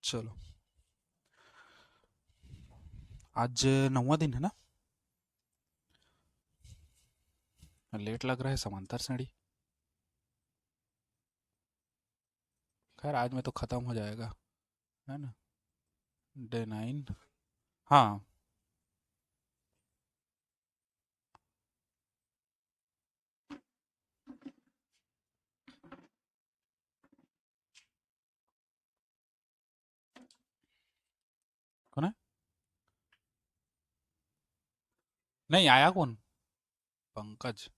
चलो, आज 9वां दिन है ना। लेट लग रहा है समांतर श्रेणी। खैर आज में तो खत्म हो जाएगा, है ना। डे 9। हाँ, कौन है? नहीं आया कौन? पंकज।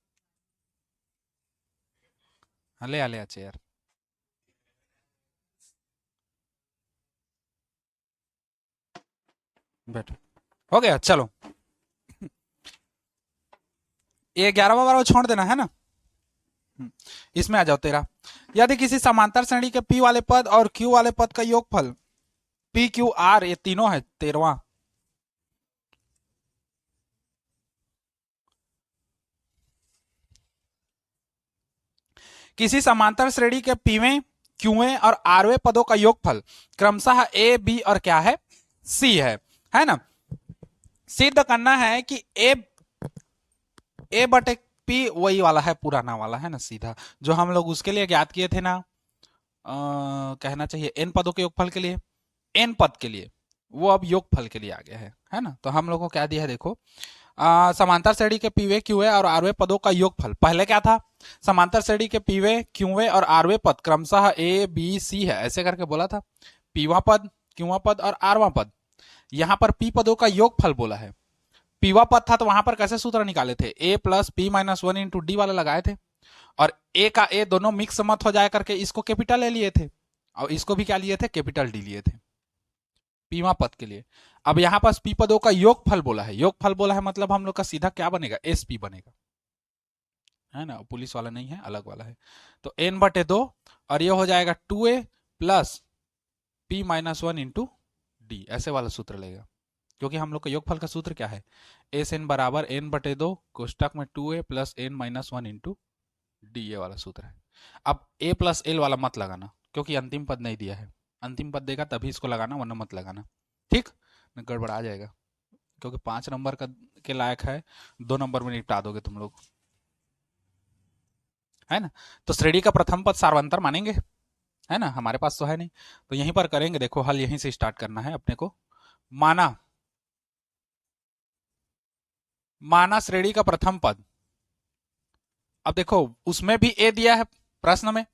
हाँ, ले आ ले आ चेयर। बैठ। हो गया, चलो। ये 11वां बार छोड़ देना है ना। इसमें आ जाओ तेरा। यदि किसी समांतर श्रेणी के पी वाले पद और क्यू वाले पद का योगफल पी क्यू आर, ये तीनों है 13वां। किसी समांतर श्रेणी के पीवें, क्यूवें और आरवें पदों का योगफल क्रमशः ए, बी और क्या है, सी है ना। सिद्ध करना है कि ए बटे पी वही वाला है, पुराना वाला है ना, सीधा जो हम लोग उसके लिए ज्ञात किए थे ना। कहना चाहिए एन पदों के योगफल के लिए, एन पद के लिए। वो अब योगफल के लिए आ गया है ना। तो हम लोग को क्या दिया है देखो, समांतर श्रेणी के पीवे, क्यूवे और आरवे पदों का योगफल। पहले क्या था, समांतर श्रेणी के पीवे, क्यूवे और आरवे पद क्रमशः ए, बी, सी है, ऐसे करके बोला था। पीवा पद, क्यूवा पद और आरवा पद। यहां पर पी पदों का योगफल बोला है। पीवा पद था तो वहां पर कैसे सूत्र निकाले थे, a plus P minus one into d वाला लगाए थे। और ए का ए दोनों मिक्स मत हो जाए करके इसको कैपिटल ले लिए थे, और इसको भी क्या लिए थे, कैपिटल डी लिए थे पीवा पद के लिए। अब यहां पास पी पदों का योगफल बोला है। योगफल बोला है मतलब हम लोग का सीधा क्या बनेगा, एस पी बनेगा, है ना। पुलिस वाला नहीं है, अलग वाला है। तो एन बटे दो, और ये हो जाएगा 2a plus P minus one into D, ऐसे वाला सूत्र लेगा। क्योंकि हम लोग का योगफल का सूत्र क्या है, एस एन बराबर एन बटे दो कोष्टक में 2a plus N minus one into D, ये वाला सूत्र है। अब ए प्लस एल वाला मत लगाना, क्योंकि अंतिम पद नहीं दिया है। अंतिम पद देगा तभी इसको लगाना, वरना मत लगाना, ठीक। गड़बड़ा जाएगा, क्योंकि 5 नंबर का के लायक है, 2 नंबर में निपटा दोगे तुम लोग, है ना। तो श्रेणी का प्रथम पद सार्वंतर मानेंगे, है ना, हमारे पास तो है नहीं। तो यहीं पर करेंगे, देखो हल यहीं से स्टार्ट करना है अपने को। माना, माना श्रेणी का प्रथम पद। अब देखो उसमें भी ए दिया है प्रश्न में,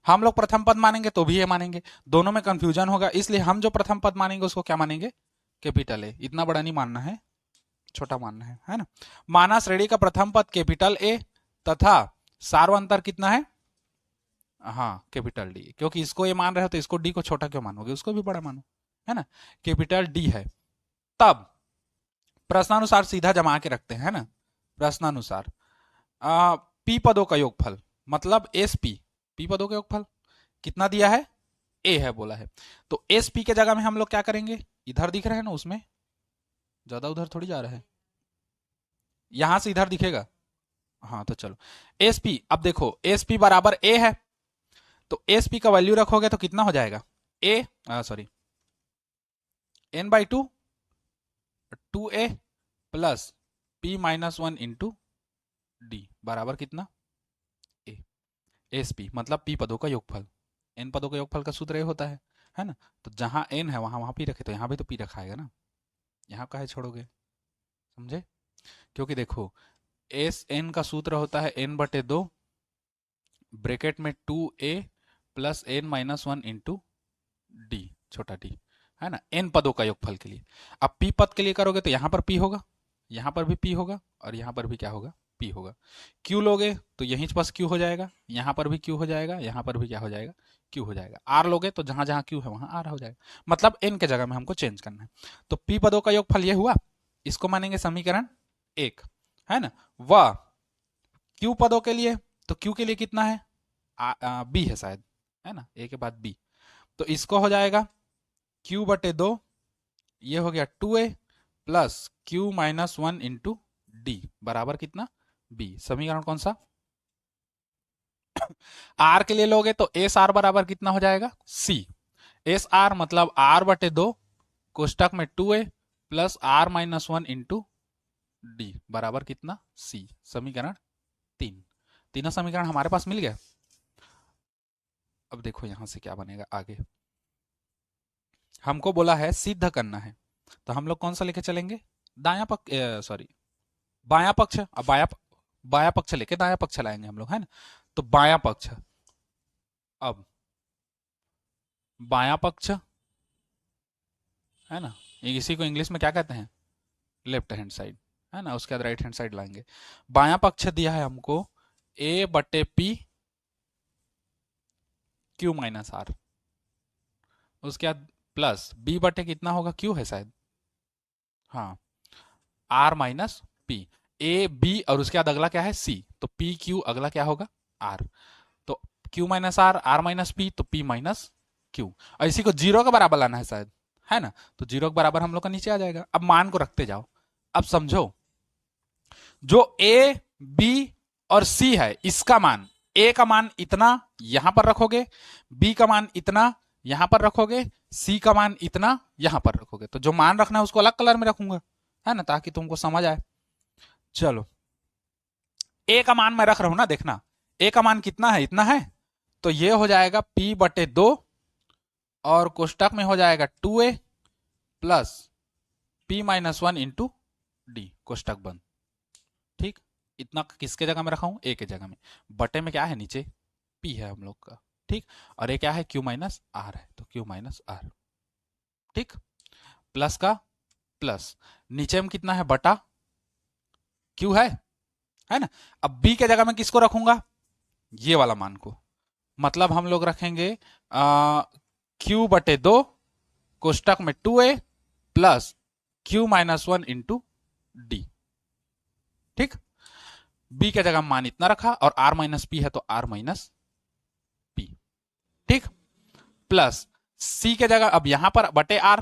हम लोग प्रथम पद मानेंगे तो भी ए मानेंगे, दोनों में कंफ्यूजन होगा, इसलिए हम जो प्रथम पद मानेंगे उसको क्या मानेंगे, कैपिटल ए। इतना बड़ा नहीं मानना है, छोटा मानना है ना। माना श्रेणी का प्रथम पद कैपिटल ए तथा सार्वंतर कितना है, हाँ कैपिटल डी। क्योंकि इसको ये मान रहे हो तो इसको डी को छोटा क्यों मानोगे, उसको भी बड़ा मानो, है ना। कैपिटल डी है। तब प्रश्नानुसार सीधा जमा के रखते हैं, है ना। प्रश्नानुसार पी पदों का योगफल मतलब एस पी, पी पदों का योगफल कितना दिया है, ए है बोला है। तो एस पी के जगह में हम लोग क्या करेंगे, इधर दिख रहे हैं ना, उसमें ज्यादा उधर थोड़ी जा रहा है, यहां से इधर दिखेगा। हाँ तो चलो, एस पी, अब देखो एस पी बराबर ए है, तो एस पी का वैल्यू रखोगे तो कितना हो जाएगा, a sorry n by two, 2a plus P minus one into D बराबर कितना, ए। एस पी मतलब पी पदों का योगफल, एन पदों का योगफल का सूत्र ए होता है ना। तो जहां एन है वहां वहां पी रखे, तो यहां भी तो पी रखा है ना, यहां का है छोड़ोगे, समझे। क्योंकि देखो एस एन का सूत्र होता है एन बटे दो ब्रेकेट में 2a plus N minus one into D, छोटा डी, है ना, एन पदों का योगफल के लिए। अब पी पद के लिए करोगे तो यहां पर पी होगा, यहां पर भी पी होगा, और यहां पर भी क्या होगा, पी होगा। क्यू लोगे तो यहीं पास क्यू हो जाएगा, यहां पर भी क्यू हो जाएगा, यहां पर भी क्या हो जाएगा, क्यू हो जाएगा। आर लोगे तो जहां जहां क्यू है वहां आर हो जाएगा, मतलब एन के जगह में हमको चेंज करना है। तो पी पदों का योगफल ये हुआ, इसको मानेंगे समीकरण 1, है ना। वह क्यू पदों के लिए, तो क्यू के लिए कितना है, बी है शायद, है ना, ए के बाद बी। तो इसको हो जाएगा क्यू बटे दो, ये हो गया 2a plus Q minus one into D बराबर कितना, बी। समीकरण कौन सा, आर के लिए लोगे तो एस आर बराबर कितना हो जाएगा, सी। एस आर मतलब आर बटे दो कोष्टक में 2a plus are minus 1 into D बराबर कितना सी। समीकरण 3। तीनों समीकरण हमारे पास मिल गया। अब देखो यहां से क्या बनेगा आगे। हमको बोला है सिद्ध करना है, तो हम लोग कौन सा लेके चलेंगे, दाया पक्ष, सॉरी बाया पक्ष। अब बाया पक्ष लेके दाया पक्ष लाएंगे हम लोग, है ना। तो बाया पक्ष, अब बाया पक्ष है ना, इसी को इंग्लिश में क्या कहते हैं, लेफ्ट हैंड साइड, है ना। उसके बाद राइट हैंड साइड लाएंगे। बाया पक्ष दिया है हमको a बटे पी क्यू माइनस आर, उसके बाद प्लस b बटे कितना होगा, q है शायद, हाँ, r minus P, A B और उसके बाद अगला क्या है c, तो p q अगला क्या होगा r, तो q minus R minus P, तो p माइनस q। और इसी को जीरो के बराबर लाना है शायद, है ना। तो जीरो के बराबर हम लोग का नीचे आ जाएगा। अब मान को रखते जाओ। अब समझो जो a b और c है, इसका मान, a का मान इतना यहां पर रखोगे, b का मान इतना यहां पर रखोगे, c का मान इतना यहां पर रखोगे। तो जो मान रखना है उसको अलग कलर में रखूंगा, है ना, ताकि तुमको समझ आए। चलो a का मान मैं रख रहा हूं ना, देखना a का मान कितना है, इतना है, तो ये हो जाएगा p बटे 2 और कोष्टक में हो जाएगा 2a plus p minus 1 into d, कोष्टक बंद। ठीक, इतना किसके जगह में रखा हूं, a के जगह में। बटे में क्या है, नीचे p है हम लोग का, ठीक, और ये क्या है, q माइनस आर है, तो q माइनस आर, ठीक, प्लस का प्लस, नीचे में कितना है, बटा q है ना। अब b के जगह में किसको रखूंगा, ये वाला मान को, मतलब हम लोग रखेंगे q बटे 2 कोष्टक में 2a plus q minus 1 into D, ठीक। b के जगह मान इतना रखा और r माइनस पी है तो r माइनस पी, ठीक, प्लस c के जगह, अब यहां पर बटे r,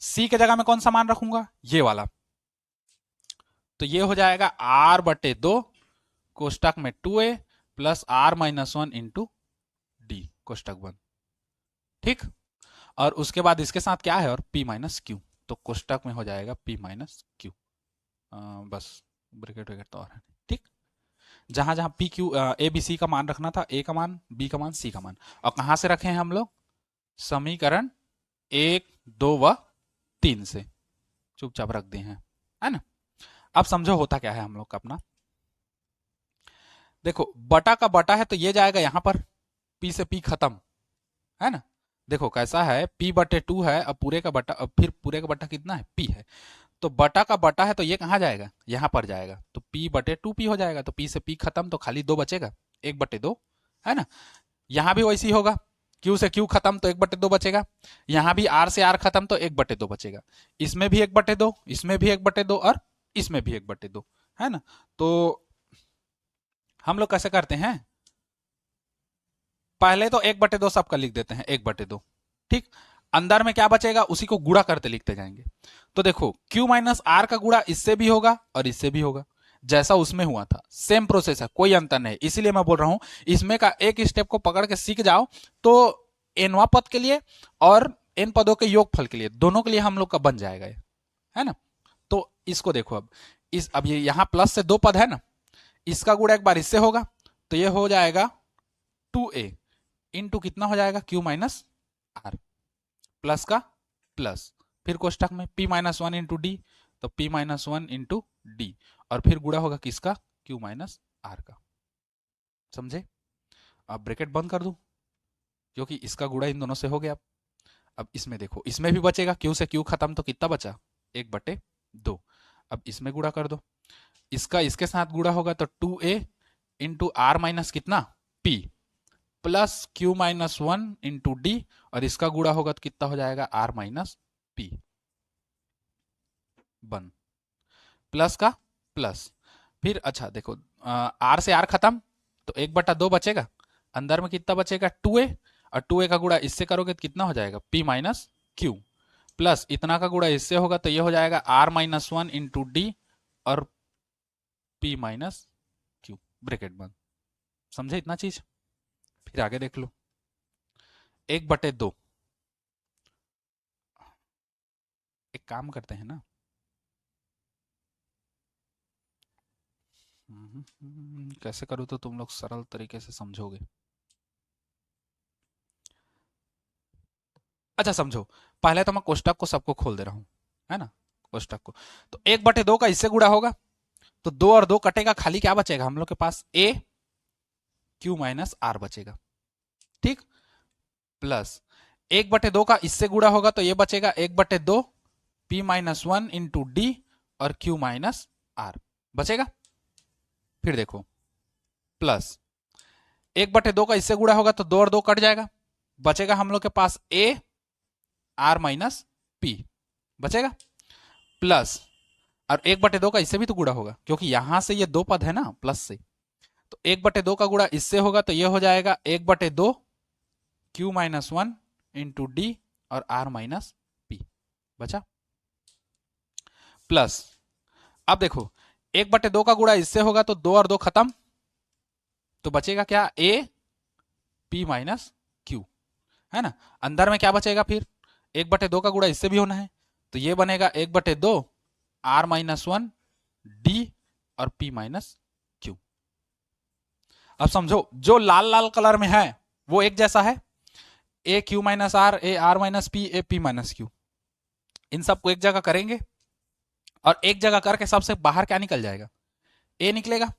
c के जगह में कौन सा मान रखूंगा, ये वाला, तो ये हो जाएगा r बटे 2 कोष्टक में 2a plus r minus 1 into d, कोष्टक बंद, ठीक। और उसके बाद इसके साथ क्या है, और p माइनस क्यू, तो कोष्टक में हो जाएगा p माइनस क्यू, बस ब्रैकेट वैकेट तो और है, ठीक। जहां जहां P Q A B C का मान रखना था, ए का मान, बी का मान, सी का मान, और कहां से रखे हैं हम लोग, समीकरण 1 2 व 3 से चुपचाप रख दिए हैं, है ना। अब समझो होता क्या है हम लोग का अपना, देखो बटा का बटा है तो ये जाएगा यहां पर, p से p खत्म, है ना। देखो कैसा है, p बटे 2 है, अब पूरे का बटा, अब फिर पूरे का बटा कितना है, p है, तो बटा का बटा है तो ये कहां जाएगा, यहां पर जाएगा, तो p बटे 2p हो जाएगा, तो p से p खत्म, तो खाली 2 बचेगा, 1 बटे 2, है ना। यहां भी वैसी होगा, q से q खत्म तो 1 बटे 2 बचेगा, यहां भी r से r खत्म तो 1 बटे 2 बचेगा, इसमें भी 1 बटे 2, इसमें भी 1 बटे 2 और इसमें भी 1 बटे 2, है ना। तो हम लोग कैसे करते हैं, पहले तो 1 बटे 2 सबका लिख देते हैं, 1 बटे 2, ठीक, अंदर में क्या बचेगा उसी को गुणा करते लिखते जाएंगे। तो देखो q माइनस आर का गुणा इससे भी होगा और इससे भी होगा, जैसा उसमें हुआ था, सेम प्रोसेस है, कोई अंतर नहीं। इसीलिए मैं बोल रहा हूं इसमें का एक स्टेप को पकड़ के सीख जाओ तो एनवा पद के लिए और एन पदों के योगफल के लिए, दोनों के लिए हम लोग का बन जाएगा, है ना। तो इसको देखो, अब ये यहां प्लस से 2 पद है ना, इसका गुणा एक बार इससे होगा, तो ये हो जाएगा 2a इंटू कितना हो जाएगा, q माइनस आर, प्लस का प्लस, फिर कोष्टक में p माइनस 1 इंटू डी, तो p माइनस 1 इंटू डी, और फिर गुणा होगा किसका, q माइनस आर का, समझे। अब ब्रैकेट बंद कर दूं क्योंकि इसका गुणा इन दोनों से हो गया। अब इसमें देखो, इसमें भी बचेगा, q से q खत्म तो कितना बचा, 1 बटे 2। अब इसमें गुणा कर दो, इसका इसके साथ गुणा होगा तो 2a इंटू आर माइनस कितना p plus q minus 1 into D, और इसका गुणा होगा तो कितना हो जाएगा, r माइनस पी, बन, प्लस का प्लस, फिर अच्छा देखो r से r खत्म तो 1 बटा 2 बचेगा, अंदर में कितना बचेगा 2a, और 2a का गुणा इससे करोगे तो कितना हो जाएगा, p माइनस क्यू, प्लस इतना का गुणा इससे होगा तो ये हो जाएगा r माइनस 1 इंटू डी और p माइनस क्यू, ब्रैकेट बंद। समझे इतना चीज, फिर आगे देख लो, 1 बटे 2 एक काम करते हैं ना, कैसे करूँ तो तुम लोग सरल तरीके से समझोगे। अच्छा समझो, पहले तो मैं कोष्टक को सबको खोल दे रहा हूं, है ना, कोष्टक को। तो 1/2 का इससे गुणा होगा, तो 2 और 2 कटेगा, खाली क्या बचेगा हम लोग के पास, ए क्यू माइनस आर बचेगा। ठीक, प्लस 1/2 का इससे गुणा होगा तो ये बचेगा 1/2 पी माइनस 1 इंटू डी और क्यू माइनस आर बचेगा। फिर देखो प्लस 1/2 का इससे गुणा होगा तो 2 और 2 कट जाएगा, बचेगा हम लोग के पास ए आर माइनस पी बचेगा, प्लस और 1/2 का इससे भी तो गुणा होगा, क्योंकि यहां से ये 2 पद है ना प्लस से, तो 1/2 का गुणा इससे होगा तो ये हो जाएगा 1/2 क्यू माइनस 1 इंटू डी और आर माइनस पी बचा, प्लस अब देखो 1/2 का गुणा इससे होगा तो 2 और 2 खत्म, तो बचेगा क्या, ए पी माइनस क्यू, है ना। अंदर में क्या बचेगा फिर, 1/2 का गुणा इससे भी होना है, तो ये बनेगा 1/2 आर माइनस 1 डी और पी माइनस क्यू। अब समझो जो लाल लाल कलर में है वो एक जैसा है, a q minus r, a r minus P, a p minus q, इन सबको एक जगह करेंगे और एक जगह करके सबसे बाहर क्या निकल जाएगा, ए निकलेगा।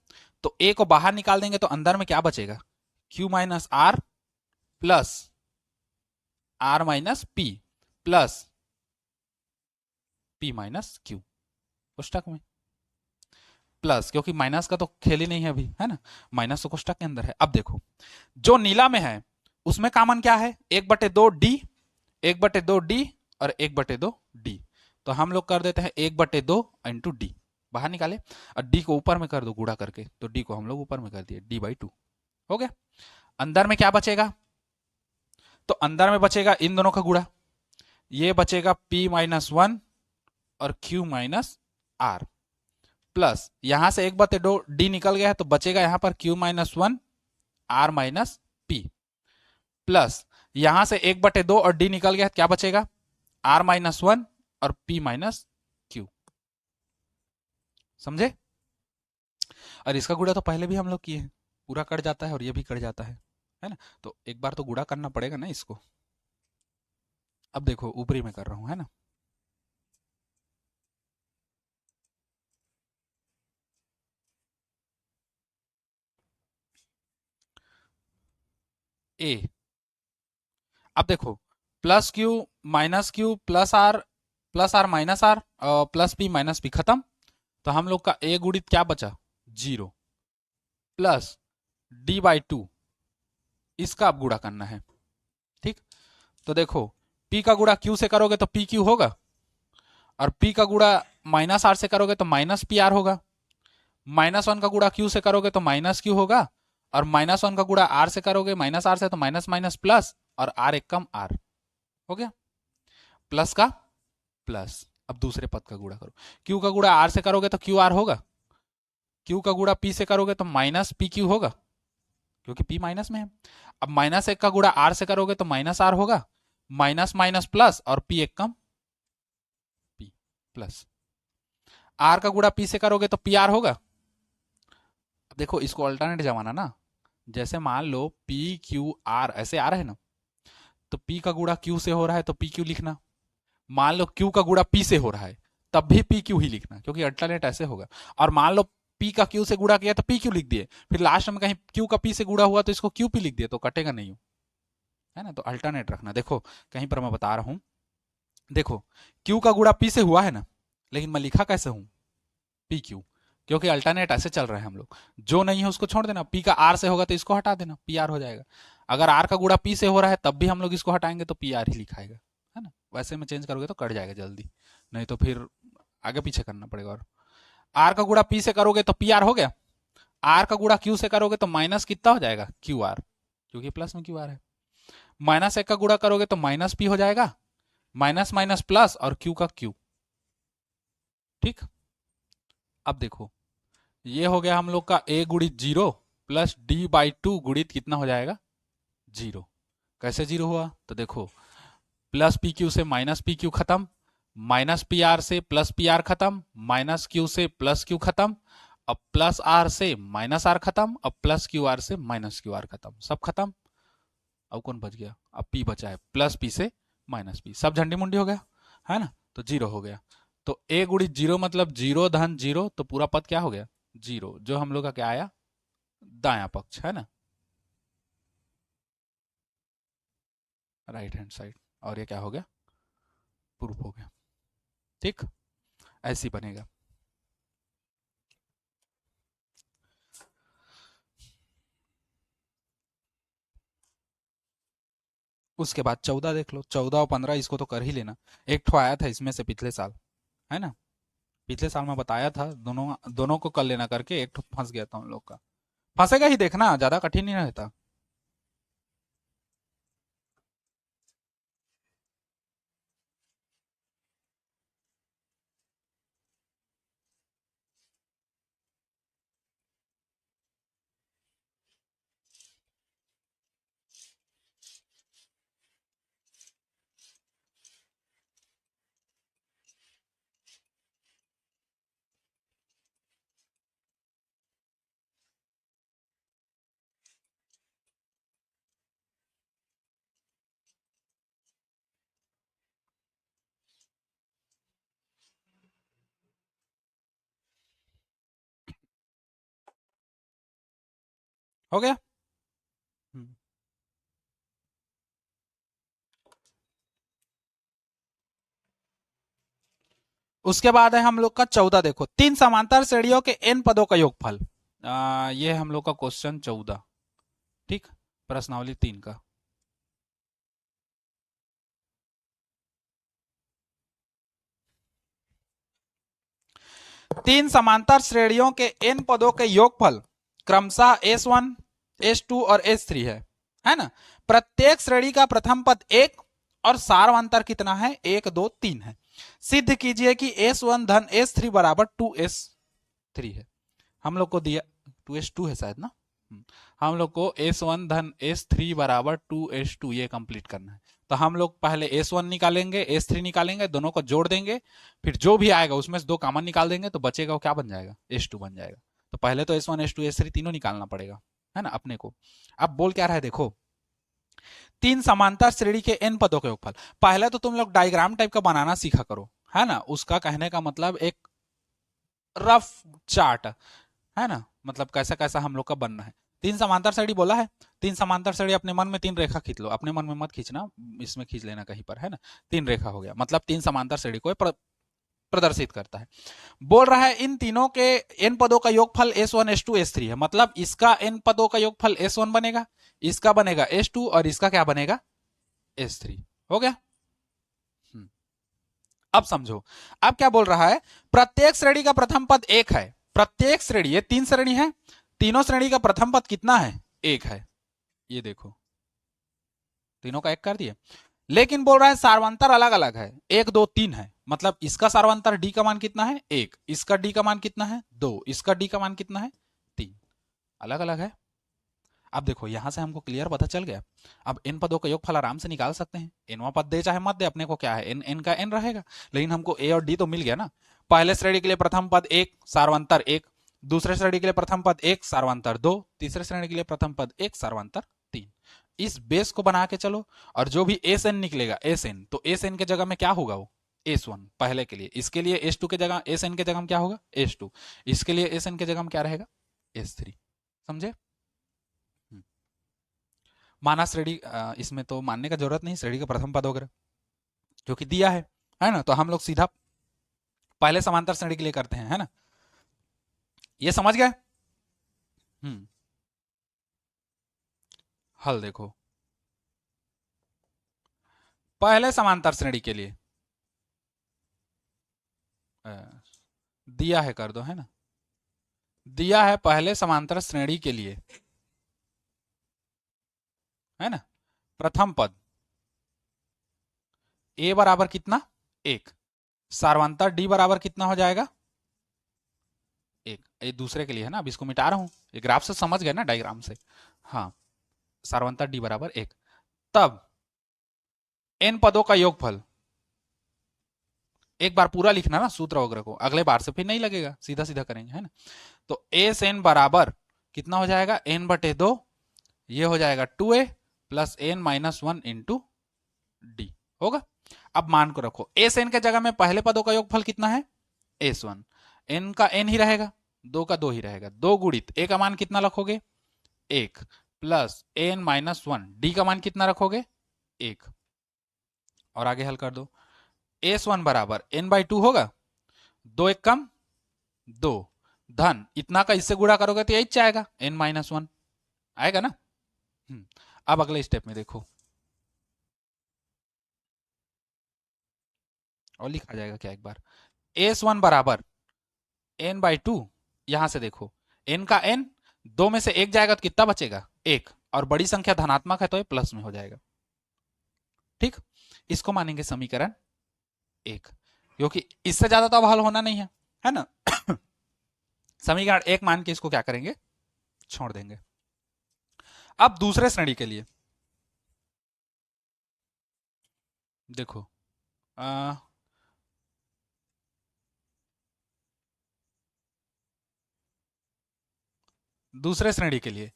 तो ए को बाहर निकाल देंगे तो अंदर में क्या बचेगा, q minus are plus are minus P plus P minus q कोष्टक में, प्लस क्योंकि माइनस का तो खेल ही नहीं है अभी, है ना, माइनस तो कोष्टक के अंदर है। अब देखो जो नीला में है उसमें कॉमन क्या है, 1/2 डी, 1/2 डी और 1/2 डी, तो हम लोग कर देते हैं 1/2 इंटू डी, बाहर निकाले और डी को ऊपर में कर दो गुणा करके, तो डी को हम लोग ऊपर में कर दिए d/2 हो गया। अंदर में क्या बचेगा, तो अंदर में बचेगा इन दोनों का गुणा, ये बचेगा p माइनस 1 और q माइनस आर, प्लस यहां से 1/2 डी निकल गया है तो बचेगा यहां पर q minus 1 R minus P, plus यहां से 1/2 और डी निकल गया क्या बचेगा, आर माइनस 1 और p माइनस क्यू, समझे। और इसका गुणा तो पहले भी हम लोग किए हैं, पूरा कट जाता है और ये भी कट जाता है ना, तो एक बार तो गुणा करना पड़ेगा ना इसको। अब देखो ऊपरी में कर रहा हूं, है ना, ए, अब देखो plus Q plus are minus are plus P minus P खत्म, तो हम लोग का ए गुणित क्या बचा, 0 प्लस d/2, इसका अब गुणा करना है। ठीक, तो देखो p का गुणा q से करोगे तो पी क्यू होगा, और p का गुणा माइनस आर से करोगे तो माइनस पी आर होगा, -1 का गुणा q से करोगे तो माइनस क्यू होगा, और -1 का गुणा आर से करोगे माइनस आर से तो माइनस माइनस प्लस, और आर एक कम आर हो गया, प्लस का प्लस। अब दूसरे पद का गुणा करो, क्यू का गुणा आर से करोगे तो क्यू आर होगा, क्यू का गुणा पी से करोगे तो माइनस पी क्यू होगा, क्योंकि पी माइनस में है। अब -1 का गुणा आर से करोगे तो माइनस आर होगा, माइनस माइनस प्लस और पी एक कम पी प्लस, आर का गुणा पी से करोगे तो पी आर होगा। अब देखो इसको अल्टरनेट जमाना ना, जैसे मान लो पी क्यू आर ऐसे आ रहे हैं ना, तो p का गुणा q से हो रहा है तो pq लिखना, मान लो q का गुणा p से हो रहा है तब भी pq ही लिखना, क्योंकि अल्टरनेट ऐसे होगा। और मान लो p का q से गुणा किया तो pq लिख दिए, फिर लास्ट में कहीं q का p से गुणा हुआ तो इसको qp लिख दिए, तो कटेगा नहीं, है ना, तो अल्टरनेट रखना। देखो कहीं पर मैं बता रहा हूं, देखो q का गुणा p से हुआ है ना, लेकिन मैं लिखा कैसे हूं, pq, क्योंकि अल्टरनेट ऐसे चल रहे हैं हम लोग, जो नहीं है उसको छोड़ देना, p का r से होगा तो इसको हटा देना, pr हो जाएगा। अगर r का गुणा p से हो रहा है तब भी हम लोग इसको हटाएंगे तो pr ही लिखाएगा, है ना, वैसे में चेंज करोगे तो कट जाएगा जल्दी, नहीं तो फिर आगे पीछे करना पड़ेगा। और r का गुणा p से करोगे तो pr हो गया, r का गुणा q से करोगे तो माइनस कितना हो जाएगा, qr, क्योंकि प्लस में qr है। -1 का गुणा करोगे तो माइनस p हो जाएगा, माइनस माइनस प्लस और q का q। ठीक, अब देखो ये हो गया हम लोग का a गुणित 0 प्लस d/2 गुणित कितना हो जाएगा, 0। कैसे 0 हुआ, तो देखो प्लस पी क्यू से माइनस पी क्यू खत्म, माइनस पी आर से प्लस पी आर खत्म, माइनस क्यू से प्लस क्यू खत्म, अब प्लस आर से माइनस आर खत्म, अब प्लस क्यू आर से माइनस क्यू आर खत्म, सब खत्म। अब कौन बच गया? अब पी बचा है, प्लस पी से माइनस पी, सब झंडी मुंडी हो गया, है ना? तो जीरो हो गया। तो ए गुणित जीरो मतलब जीरो धन जीरो, तो पूरा पद क्या हो गया? जीरो, जो हम लोग का क्या आया? दाया पक्ष, है ना, राइट हैंड साइड। और ये क्या हो गया? प्रूफ हो गया। ठीक, ऐसी बनेगा। उसके बाद 14 देख लो, 14 और 15 इसको तो कर ही लेना। एक ठो आया था इसमें से पिछले साल, है ना, पिछले साल मैं बताया था, दोनों दोनों को कर लेना करके, एक ठो फंस गया था उन लोग का। फंसेगा ही, देखना ज्यादा कठिन नहीं रहता। हो गया। हम्म। उसके बाद है हम लोग का 14, देखो, तीन समांतर श्रेणियों के n पदों का योगफल। ये हम लोग का क्वेश्चन 14, ठीक, प्रश्नावली 3 का। तीन समांतर श्रेणियों के n पदों के योगफल क्रमशः S1, S2 और S3 है ना? प्रत्येक श्रेणी का प्रथम पद एक और सार्वंतर कितना है? 1 2 3 है। सिद्ध कीजिए कि S1 धन S3 बराबर 2S3 है। हम लोग को दिया 2S2 है शायद ना। हम लोग को S1 धन S3 बराबर 2S2 ये कंप्लीट करना है। तो हम लोग पहले S1 निकालेंगे, S3 निकालेंगे, दोनों को जोड़ देंगे, फिर जो भी आएगा उसमें से दो कॉमन निकाल देंगे, तो बचेगा वो क्या बन जाएगा? S2 बन जाएगा। तो पहले तो S1 S2 S3 तीनों निकालना पड़ेगा, है ना, अपने को। अब बोल क्या रहा है, देखो, तीन समांतर श्रेणी के n पदों के योगफल। पहले तो तुम लोग डायग्राम टाइप का बनाना सीखा करो, है ना, उसका कहने का मतलब एक रफ चार्ट, है ना, मतलब कैसा कैसा हम लोग का बनना है। तीन समांतर श्रेणी बोला है, तीन समांतर श्रेणी अपने मन में तीन रेखा खींच लो, अपने मन में मत खींचना, इसमें खींच लेना कहीं पर, है ना। तीन रेखा हो गया, मतलब तीन समांतर श्रेणी को प्रदर्शित करता है। बोल रहा है इन तीनों के n पदों का योगफल S1 S2 S3 है, मतलब इसका n पदों का योगफल S1 बनेगा, इसका बनेगा S2 और इसका क्या बनेगा? S3। हो गया। अब समझो, अब क्या बोल रहा है? प्रत्येक श्रेणी का प्रथम पद एक है। प्रत्येक श्रेणी, ये तीन श्रेणी है, तीनों श्रेणी का प्रथम पद कितना है? एक है। ये देखो, तीनों का एक कर दिए। लेकिन बोल रहा है सार्वंतर अलग अलग है, 1 2 3 है, मतलब इसका सार्वंतर डी का मान कितना है? 1, इसका डी का मान कितना है? 2, इसका डी का मान कितना है? 3, अलग अलग है। अब देखो, यहां से हमको क्लियर पता चल गया। अब इन पदों का योगफल आराम से निकाल सकते हैं, एनवा पद दे चाहे मत दे, अपने को क्या है, एन एन का एन रहेगा। लेकिन हमको ए और डी तो मिल गया ना। पहले श्रेणी के लिए प्रथम पद एक, सार्वंतर एक, दूसरे श्रेणी के लिए प्रथम पद एक, सार्वंतर दो, तीसरे श्रेणी के लिए प्रथम पद एक, सार्वंतर तीन। इस बेस को बना के चलो, और जो भी एस एन निकलेगा, एस एन, तो एस एन के जगह में क्या होगा? वो S1 पहले के लिए, इसके लिए S2 के जगह, एस एन के जगह में क्या होगा? S2, इसके लिए एस एन के जगह में क्या रहेगा? S3। समझे? माना श्रेणी, इसमें तो मानने का जरूरत नहीं, श्रेणी का प्रथम पद वगैरह जो कि दिया है ना, तो हम लोग सीधा पहले समांतर श्रेणी के लिए करते हैं, है ना। ये समझ गए? हम्म। हल देखो, पहले समांतर श्रेणी के लिए अ, दिया है, कर दो, है ना, दिया है पहले समांतर श्रेणी के लिए, है ना, प्रथम पद ए बराबर कितना? एक। सार्वंतर डी बराबर कितना हो जाएगा? एक। ये दूसरे के लिए है ना, अब इसको मिटा रहा हूं, ये ग्राफ से समझ गए ना, डायग्राम से। हाँ, सार्वंतर डी बराबर एक। तब एन पदों का योगफल एक बार पूरा लिखना ना सूत्र वगैरह को, अगले बार से फिर नहीं लगेगा, सीधा सीधा करेंगे, है ना। तो एस एन बराबर कितना हो जाएगा, एन बटे दो, ये हो जाएगा 2a plus N minus one into D होगा। अब मान को रखो, एस एन के जगह में पहले पदों का योगफल कितना है, एस वन, एन का एन ही रहेगा, दो का दो ही रहेगा, दो गुणित ए का मान कितना रखोगे, एक, plus N minus one, D का मान कितना रखोगे, एक, और आगे हल कर दो। एस वन बराबर एन बाई टू होगा, दो एक कम दो, धन इतना का इससे गुणा करोगे तो यही आएगा, एन माइनस वन आएगा ना। अब अगले स्टेप में देखो, और लिखा जाएगा क्या एक बार, एस वन बराबर एन बाई टू, यहां से देखो एन का एन, दो में से एक जाएगा तो कितना बचेगा, एक, और बड़ी संख्या धनात्मक है तो ये प्लस में हो जाएगा। ठीक, इसको मानेंगे समीकरण एक, क्योंकि इससे ज्यादा तो अब हल होना नहीं है ना। समीकरण एक मान के इसको क्या करेंगे, छोड़ देंगे। अब दूसरे श्रेणी के लिए देखो, दूसरे श्रेणी के लिए,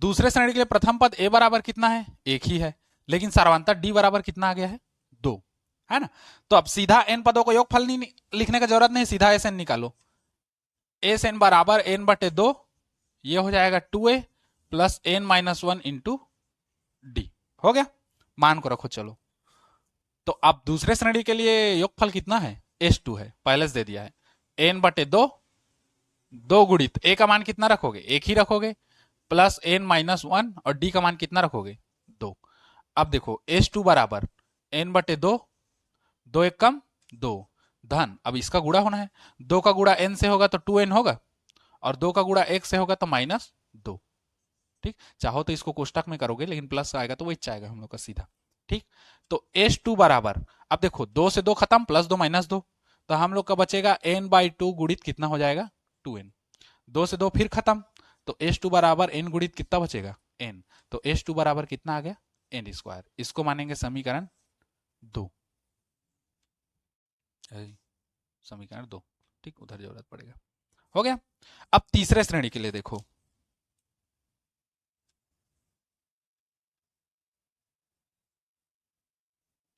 दूसरे श्रेणी के लिए प्रथम पद ए बराबर कितना है, एक ही है, लेकिन सार्वंतर डी बराबर कितना आ गया है, दो, है ना। तो अब सीधा एन पदों को योगफल नहीं लिखने का जरूरत नहीं, सीधा एस एन निकालो, एस एन बराबर एन बटे दो, ये हो जाएगा 2a plus N minus one into D, हो गया। मान को रखो चलो, तो अब दूसरे श्रेणी के लिए योगफल कितना है, S2 है, पहले से दे दिया है, एन बटे दो, दो गुणित ए का मान कितना रखोगे, एक ही रखोगे, प्लस एन माइनस वन, और डी का मान कितना रखोगे, दो। अब देखो S2 बराबर एन बटे दो, दो एक कम दो, धन, अब इसका गुणा होना है, दो का गुणा एन से होगा तो 2n होगा, और दो का गुणा एक से होगा तो माइनस दो। ठीक, चाहो तो इसको कोष्टक में करोगे, लेकिन प्लस आएगा तो वही आएगा हम लोग का सीधा। ठीक, तो S2 बराबर, अब देखो दो से दो खत्म, प्लस दो माइनस दो, तो हम लोग का बचेगा n बाई टू गुणित कितना हो जाएगा, 2n, दो से दो फिर खत्म, तो S2 बराबर n गुणित कितना बचेगा, n, तो S2 बराबर कितना आ गया, n स्क्वायर, इसको मानेंगे समीकरण दो, समीकरण दो। ठीक, उधर जरूरत पड़ेगा, हो गया। अब तीसरे श्रेणी के लिए देखो,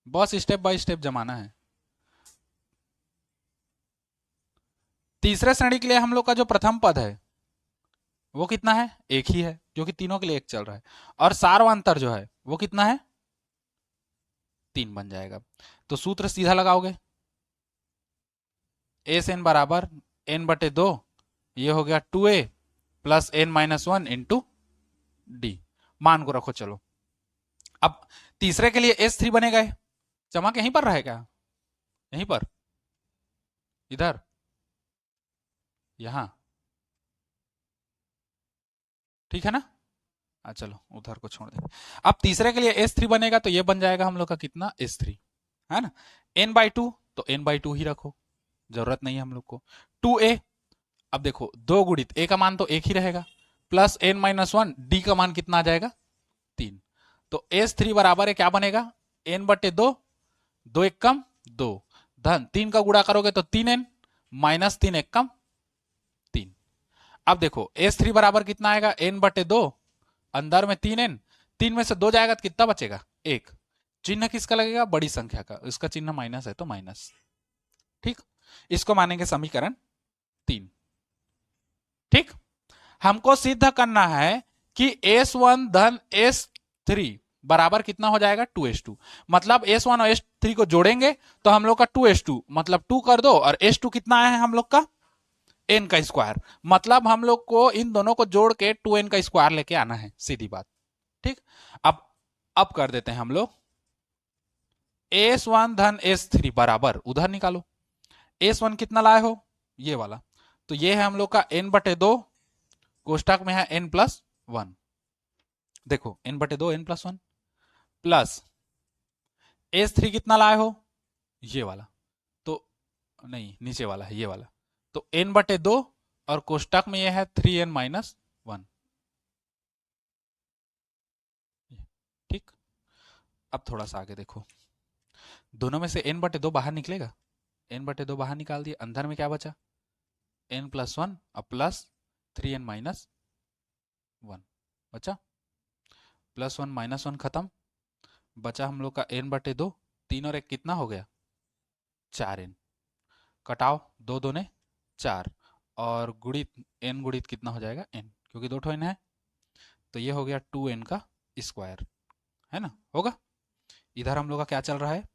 बस स्टेप बाय स्टेप जमाना है। तीसरे श्रेणी के लिए हम लोग का जो प्रथम पद है वो कितना है, एक ही है, जो कि तीनों के लिए एक चल रहा है, और सार्वंतर जो है वो कितना है, तीन बन जाएगा। तो सूत्र सीधा लगाओगे, एस एन बराबर एन बटे दो, ये हो गया 2a plus N minus one into D, मान को रखो चलो। अब तीसरे के लिए S3 बनेगा, चमक यहीं पर रहेगा, यहीं पर, इधर, यहां, ठीक है ना। चलो उधर को छोड़ देंगे। अब तीसरे के लिए S3 बनेगा तो ये बन जाएगा हम लोग का कितना, S3, है ना। n बाई टू, तो n बाई टू ही रखो, जरूरत नहीं है हम लोग को, 2a, अब देखो दो गुणित a का मान तो एक ही रहेगा, plus n minus one, D का मान कितना आ जाएगा, तीन, तो S3 बराबर है क्या बनेगा, n बटे दो, दो एक कम दो, धन तीन का गुणा करोगे तो 3n, माइनस तीन एक कम तीन। अब देखो S3 बराबर कितना आएगा, n बटे दो, अंदर में 3n, तीन में से दो जाएगा तो कितना बचेगा, एक, चिन्ह किसका लगेगा, बड़ी संख्या का, इसका चिन्ह माइनस है तो माइनस। ठीक, इसको मानेंगे समीकरण तीन। ठीक, हमको सिद्ध करना है कि S1 धन S3 बराबर कितना हो जाएगा, 2s2, मतलब S1 और S3 को जोड़ेंगे तो हम लोग का 2s2, मतलब 2 कर दो, और S2 कितना आया है हम लोग का, n का स्क्वायर, मतलब हम लोग को इन दोनों को जोड़ के 2n का स्क्वायर लेके आना है, सीधी बात। ठीक, अब कर देते हैं हम लोग, S1 धन S3 बराबर, उधर निकालो, S1 कितना लाए हो, ये वाला, तो ये है हम लोग का n बटे दो, कोष्टक में है n प्लस वन, देखो n बटे दो, n plus one, plus S3 कितना लाए हो, ये वाला, तो नहीं नीचे वाला है, ये वाला, तो n बटे दो, और कोष्टक में ये है 3n माइनस वन। ठीक, अब थोड़ा सा आगे देखो, दोनों में से n बटे दो बाहर निकलेगा, n बटे 2 बाहर निकाल दिया, अंदर में क्या बचा, n प्लस 1 अब प्लस 3n माइनस 1 बचा, प्लस 1 माइनस 1 खत्म, बचा हम लोग का n बटे 2, 3 और 1 कितना हो गया 4n, कटाओ 2 दूने 4 और गुणित n गुणित कितना हो जाएगा n, क्योंकि 2 n है तो ये हो गया 2n का स्क्वायर, है ना, होगा। इधर हम लोग का क्या चल रहा है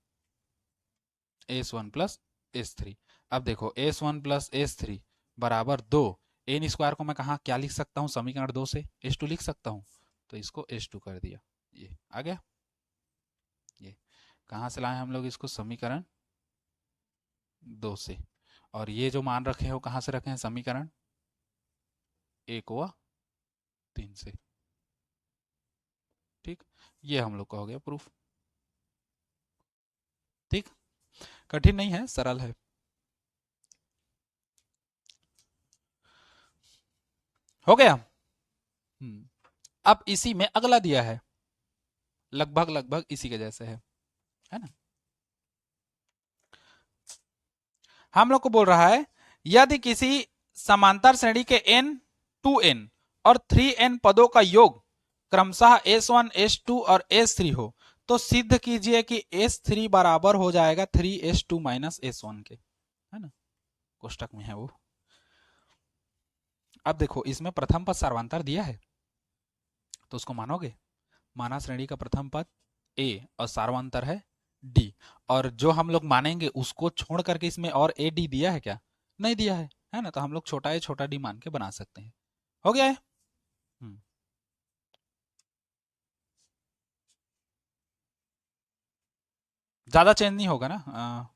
s1 प्लस s3। अब देखो s1 प्लस s3 बराबर 2, n स्क्वायर को मैं कहाँ क्या लिख सकता हूँ, समीकरण 2 से s2 लिख सकता हूँ, तो इसको s2 कर दिया, ये आ गया। ये कहाँ से लाए हम लोग इसको, समीकरण 2 से, और ये जो मान रखे हैं वो कहाँ से रखे हैं, समीकरण 1 व 3 से। ठीक, ये हम लोग का हो गया प्रूफ। ठीक, कठिन नहीं है, सरल है। हो गया। अब इसी में अगला दिया है, लगभग लगभग इसी के जैसे है ना। हम लोग को बोल रहा है यदि किसी समांतर श्रेणी के n 2n और 3n पदों का योग क्रमशः s1 s2 और s3 हो तो सिद्ध कीजिए कि s3 बराबर हो जाएगा 3s2 माइनस s1 के, है ना, कोष्टक में है वो। अब देखो इसमें प्रथम पद सार्वंतर दिया है तो उसको मानोगे, माना श्रेणी का प्रथम पद a और सार्वंतर है d, और जो हम लोग मानेंगे उसको छोड़ करके इसमें और a d दिया है क्या, नहीं दिया है ना, तो हम लोग छोटा a छोटा d मान के बना सकते हैं। हो गया है। ज्यादा चेंज नहीं होगा ना,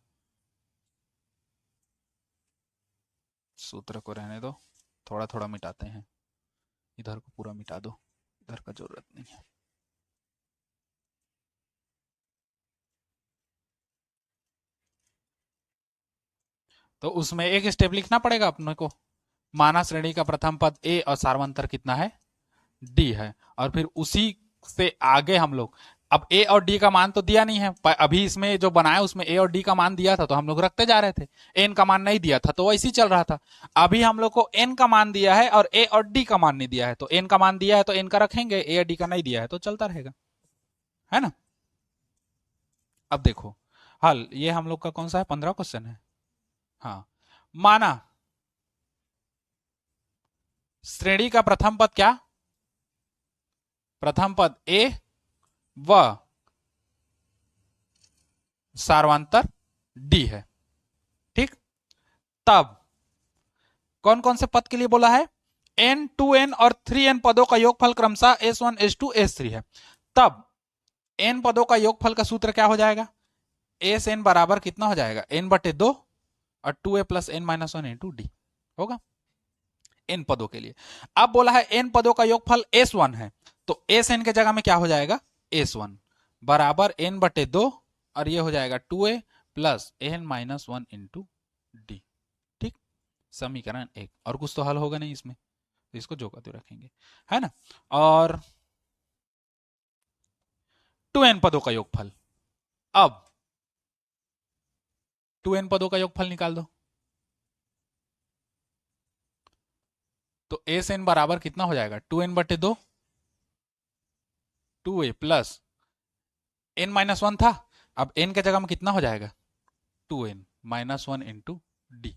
सूत्र को रहने दो, थोड़ा थोड़ा मिटाते हैं, इधर को पूरा मिटा दो, इधर का जरूरत नहीं है। तो उसमें एक स्टेप लिखना पड़ेगा अपने को, माना श्रेणी का प्रथम पद a और सार्वंतर कितना है d है, और फिर उसी से आगे हम लोग, अब a और d का मान तो दिया नहीं है, अभी इसमें जो बनाया उसमें a और d का मान दिया था तो हम लोग रखते जा रहे थे, n का मान नहीं दिया था तो वैसे ही चल रहा था। अभी हम लोग को n का मान दिया है और a और d का मान नहीं दिया है, तो n का मान दिया है तो n का रखेंगे, a और d का नहीं दिया है तो चलता रहेगा, है ना। अब देखो हल, ये हम लोग का कौन सा है, 15 क्वेश्चन है। हाँ, माना श्रेणी का प्रथम पद क्या, प्रथम पद a व सार्वंतर d है। ठीक, तब कौन कौन से पद के लिए बोला है, n 2n और 3n पदों का योगफल क्रमशः s1 s2 s3 है, तब n पदों का योगफल का सूत्र क्या हो जाएगा, sn बराबर कितना हो जाएगा, n बटे 2 और 2a plus n minus 1 into D होगा, n पदों के लिए। अब बोला है n पदों का योगफल s1 है तो sn के जगह में क्या हो जाएगा, s1 बराबर n बटे 2 और ये हो जाएगा 2a plus n minus 1 into D. ठीक, समीकरण 1, और कुछ तो हल होगा नहीं इसमें, तो इसको जो का तो रखेंगे, है ना। और 2n पदों का योगफल, अब 2n पदों का योगफल निकाल दो, तो एस एन बराबर कितना हो जाएगा, 2n बटे 2, 2a प्लस n माइनस 1 था, अब n के जगह में कितना हो जाएगा, 2n माइनस 1 इंटू डी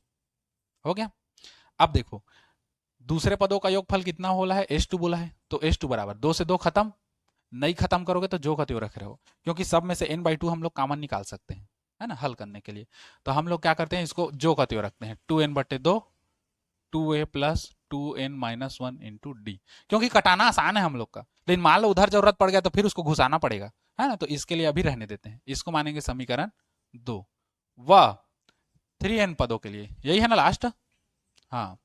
हो गया। अब देखो दूसरे पदों का योगफल कितना बोला है, s2 बोला है, तो s2 बराबर 2 से 2 खत्म, नहीं खत्म करोगे तो जो का त्यों रख रहे हो, क्योंकि सब में से n/2 हम लोग कॉमन निकाल सकते हैं, है ना, हल करने के लिए। तो हम लोग क्या करते हैं, इसको जो का त्यों रखते हैं, 2n बटे 2, 2a plus 2n minus 1 into D, क्योंकि कटाना आसान है हम लोग का, लेकिन मान लो उधर जरूरत पड़ गया तो फिर उसको घुसाना पड़ेगा, है ना, तो इसके लिए अभी रहने देते हैं, इसको मानेंगे समीकरण 2 व 3n पदों के लिए, यही है ना लास्ट। हाँ,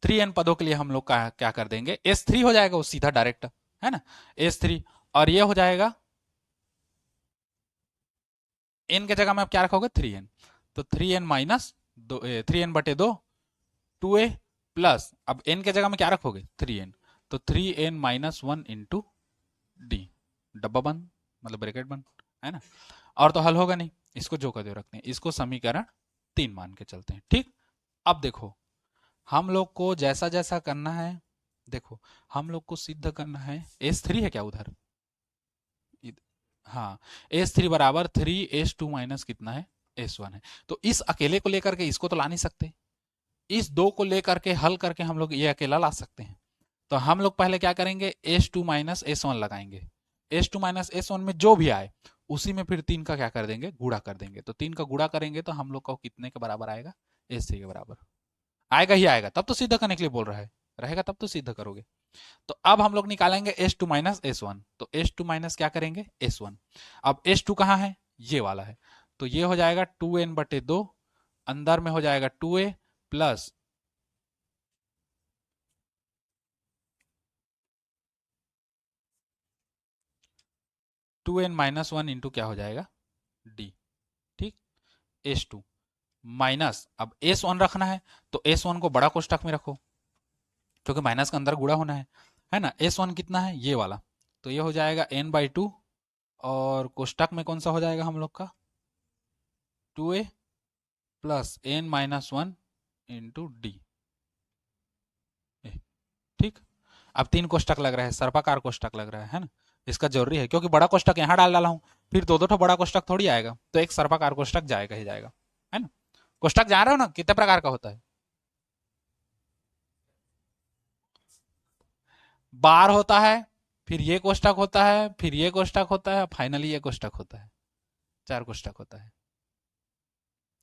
3n पदों के लिए हम लोग का क्या कर देंगे, s3 हो जाएगा वो सीधा डायरेक्ट, है ना, s3, और ये हो जाएगा n के जगह में आप क्या रखोगे 3n, तो 3n माइनस 3n बटे 2, 2a प्लस, अब n के जगह में क्या रखोगे 3n, तो 3n माइनस 1 इंटू डी, डब्बा बंद मतलब ब्रैकेट बंद, है ना, और तो हल होगा नहीं, इसको जो का जो रखते हैं, इसको समीकरण 3 मान के चलते हैं। ठीक, अब देखो हम लोग को जैसा जैसा करना है, देखो हम लोग को सिद्ध करना है, S3 है क्या उधर, हाँ, S3 बराबर 3S2 माइनस कितना है, S1 है। तो इस अकेले को लेकर के इसको तो ला नहीं सकते, इस दो को लेकर के हल करके हम लोग ये अकेला ला सकते हैं। तो हम लोग पहले क्या करेंगे, S2 माइनस S1 लगाएंगे, S2 माइनस S1 में जो भी आए उसी में फिर 3 का क्या कर देंगे, गुणा कर देंगे। तो 3 का गुणा करेंगे तो हम लोग को कितने के बराबर आएगा, S3 के बराबर आएगा ही आएगा, तब तो सिद्ध करने के लिए बोल रहा है, रहेगा तब तो सिद्ध करोगे। तो अब हम लोग निकालेंगे S2 माइनस S1, तो S2 माइनस क्या करेंगे, S1। अब S2 कहाँ है, ये वाला है, तो ये हो जाएगा 2n/2, अंदर में हो जाएगा 2a प्लस 2n-1 इंटू क्या हो जाएगा, d। ठीक, S2 माइनस, अब S1 रखना है तो S1 को बड़ा कोष्टक में रखो, क्योंकि माइनस का अंदर गुणा होना है ना। S1 कितना है, ये वाला, तो ये हो जाएगा n/2, और कोष्टक में कौन सा हो जाएगा हम लोग का, 2a plus n-1 into D. ठीक, अब 3 कोष्टक लग रहा है, सर्पाकार कोष्टक लग रहा है ना, इसका जरूरी है क्योंकि बड़ा कोष्टक यहाँ डाला हूं, फिर दो दो बड़ा कोष्टक थोड़ी आएगा, तो एक सर्पाकार कोष्टक जाएगा ही जाएगा, है ना। कोष्टक जान रहे हो ना कितने प्रकार का होता है, बार होता है, फिर ये कोष्टक होता है, फिर ये कोष्टक होता है, फाइनली ये कोष्टक होता है, 4 कोष्टक होता है।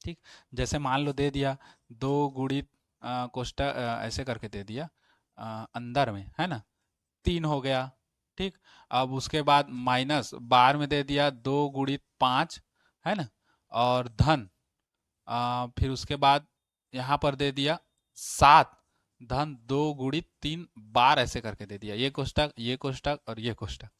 ठीक, जैसे मान लो दे दिया 2 गुणित कोष्टक ऐसे करके दे दिया, अंदर में है ना 3 हो गया। ठीक, अब उसके बाद माइनस बाहर में दे दिया 2 गुणित 5, है ना, और धन फिर उसके बाद यहाँ पर दे दिया 7 धन 2 गुणित 3 बार ऐसे करके दे दिया, ये कोष्टक और ये कोष्टक।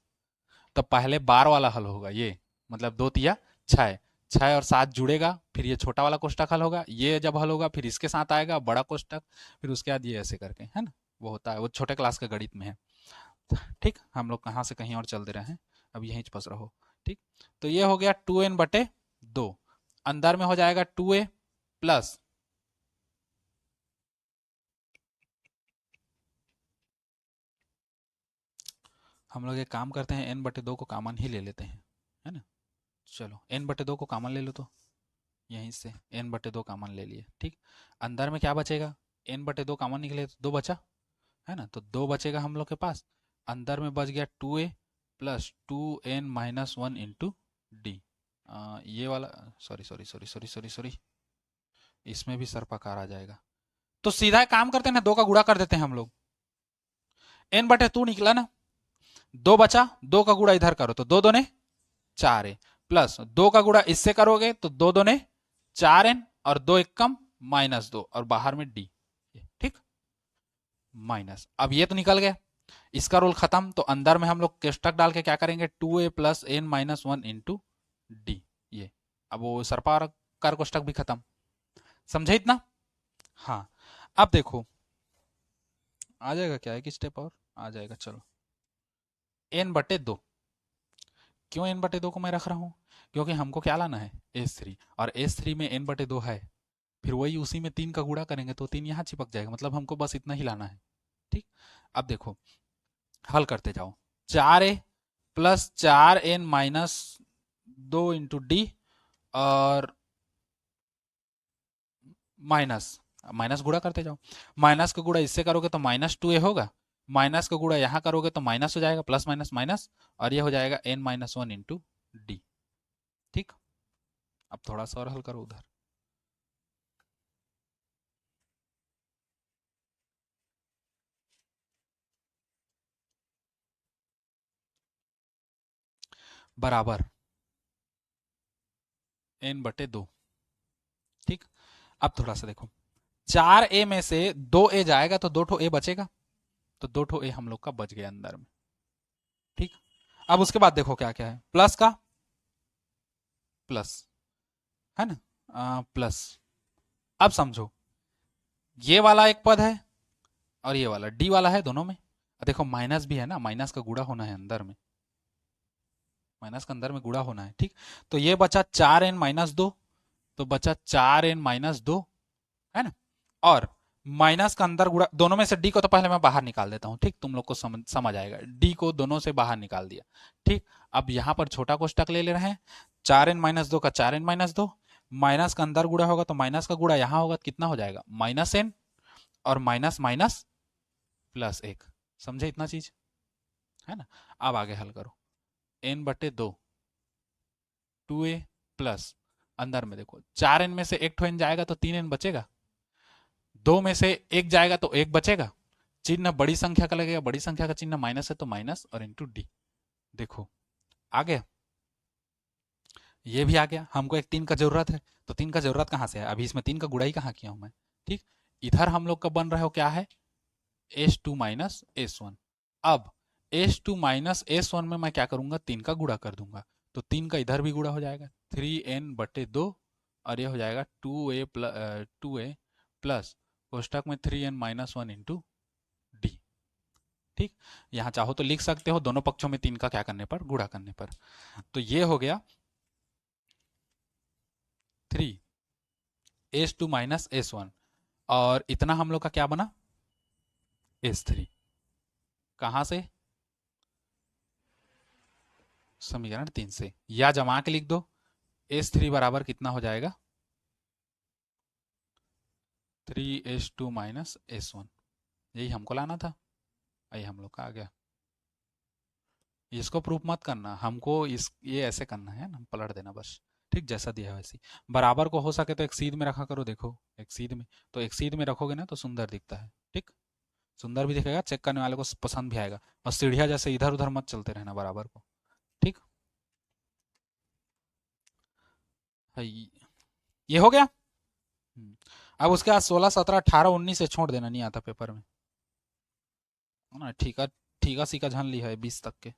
तो पहले बार वाला हल होगा, ये मतलब 2 तिया 6, 6 और 7 जुड़ेगा, फिर ये छोटा वाला कोष्टक हल होगा, ये जब हल होगा फिर इसके साथ आएगा बड़ा कोष्टक, फिर उसके बाद ये ऐसे करके, है ना, वो होता है, वो छोटे क्लास के गणित में है। ठीक, हम लोग कहाँ से कहीं और चल दे रहे हैं, अब यहीं फंस रहो। ठीक, तो ये हो गया 2n/2, अंदर में हो जाएगा 2a प्लस हम लोग एक काम करते हैं, n/2 को कॉमन ही ले लेते हैं, है ना। चलो n/2 को कॉमन ले लो, तो यहीं से n/2 कॉमन ले लिए। ठीक, अंदर में क्या बचेगा, n/2 कॉमन निकले तो 2 बचा, है ना, तो 2 बचेगा हम लोग के पास, अंदर में बच गया 2a plus 2n-1 into D. ये वाला, sorry sorry sorry sorry sorry sorry, इसमें भी सर्पाकार आ जाएगा, तो सीधा काम करते हैं ना, 2 का गुणा कर देते हैं हम लोग, n/2 निकला ना, 2 बचा, 2 का गुणा इधर करो तो 2 दूने 4a प्लस 2 का गुणा इससे करोगे तो 2 दूने 4n और 2 एक कम -2 और बाहर में d। ठीक, माइनस, अब ये तो निकल गया, इसका रोल खत्म, तो अंदर में हम लोग कोष्टक डाल के क्या करेंगे, 2a plus n-1 into D. ये अब वो सर्पाकार कोष्टक भी खत्म, समझे इतना। हाँ, अब देखो आ जाएगा क्या, एक स्टेप और आ जाएगा। चलो n/2, क्यों n/2 को मैं रख रहा हूँ, क्योंकि हमको क्या लाना है, S3, और S3 में n/2 है, फिर वही उसी में 3 का गुणा करेंगे तो 3 यहाँ चिपक जाएगा, मतलब हमको बस इतना ही लाना है। ठीक, अब देखो हल करते जाओ, 4a plus 4n-2 into D, और माइनस माइनस गुणा करते जाओ, माइनस का गुणा इससे करोगे तो -2a होगा, माइनस का गुणा यहाँ करोगे तो माइनस हो जाएगा, प्लस माइनस माइनस, और ये हो जाएगा n-1 इंटू डी। ठीक, अब थोड़ा सा और हल करो उधर, बराबर n/2। ठीक, अब थोड़ा सा देखो, 4a में से 2a जाएगा तो 2 ठो a बचेगा, तो 2 ठो a हम लोग का बच गया अंदर में। ठीक, अब उसके बाद देखो क्या क्या है, प्लस का प्लस, है ना, प्लस, अब समझो ये वाला एक पद है और ये वाला डी वाला है दोनों में, देखो माइनस भी है ना, माइनस का गुणा होना है अंदर में, माइनस का अंदर में गुणा होना है, ठीक। तो ये बचा 4n-2, तो बचा 4n-2, है ना। और माइनस का अंदर गुणा, दोनों में से डी को तो पहले मैं बाहर निकाल देता हूं, ठीक, तुम लोग को समझ आएगा। डी को दोनों से बाहर निकाल दिया, ठीक। अब यहां पर छोटा कोष्टक ले रहे हैं, 4n-2 का 4n-2, माइनस का अंदर गुणा होगा तो माइनस का गुणा यहां होगा, कितना हो जाएगा -n, और माइनस माइनस +1। समझे इतना चीज, है ना। अब आगे हल करो, n/2, 2a प्लस, अंदर में देखो 4n में से एक ठो n जाएगा तो 3n बचेगा, 2 में से एक जाएगा तो एक बचेगा, चिन्ह बड़ी संख्या का लगेगा, बड़ी संख्या का चिन्ह माइनस है तो माइनस, और इंटू डी। देखो आ गया, ये भी आ गया। हमको एक 3 का जरूरत है, तो 3 का जरूरत कहां से है, अभी इसमें 3 का गुणा ही कहां किया हूं मैं, ठीक। इधर हम लोग का बन रहा हो क्या है, S2 माइनस S1। अब S2 माइनस S1 में मैं क्या करूंगा, 3 का गुणा कर दूंगा, तो 3 का इधर भी गुणा हो जाएगा, 3n/2, और ये हो जाएगा 2a प्लस कोष्टक में 3n-1 इंटू डी, ठीक। यहां चाहो तो लिख सकते हो दोनों पक्षों में 3 का क्या करने पर, गुणा करने पर। तो ये हो गया 3S2 माइनस S1, और इतना हम लोग का क्या बना, S3। कहां से, समीकरण 3 से, या जमा के लिख दो, S3 बराबर कितना हो जाएगा, 3S2 माइनस S1। यही हमको लाना था, यही हम लोग का आ गया। इसको प्रूफ मत करना, हमको ये ऐसे करना है ना, पलट देना बस, ठीक, जैसा दिया है वैसे। बराबर को हो सके तो एक सीध में रखा करो, देखो एक सीध में, तो एक सीध में रखोगे ना तो सुंदर दिखता है, ठीक, सुंदर भी दिखेगा, चेक करने वाले को पसंद भी आएगा। और सीढ़िया जैसे इधर उधर मत चलते रहना बराबर को, ठीक है। ये हो गया। अब उसके बाद 16, 17, 18, 19 से छोड़ देना, नहीं आता पेपर में, है ना। ठीका ठीका सीका झन ली है 20 तक के।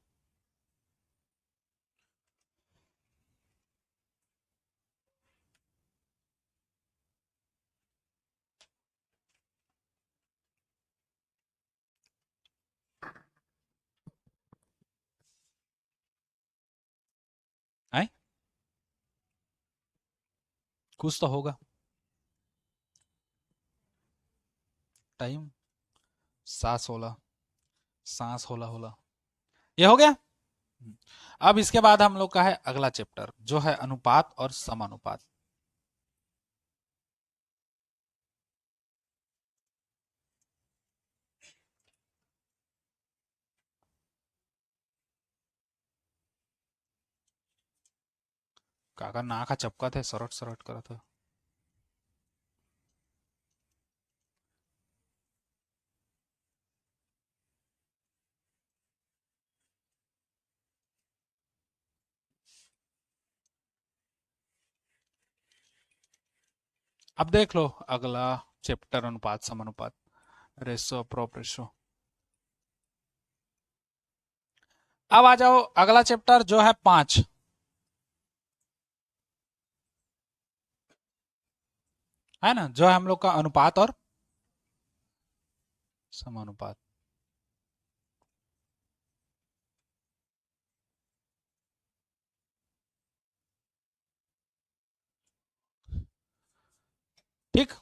आए, कुछ तो होगा टाइम, 7-16, सांस होला होला, ये हो गया। अब इसके बाद हम लोग का है अगला चैप्टर, जो है अनुपात और समानुपात। काका नाक चपका थे, सरट सरट करा था। अब देख लो अगला चैप्टर, अनुपात समानुपात, रेशो प्रोप रेशो। अब आ जाओ अगला चैप्टर जो है 5, है ना, जो है हम लोग का अनुपात और समानुपात। ठीक,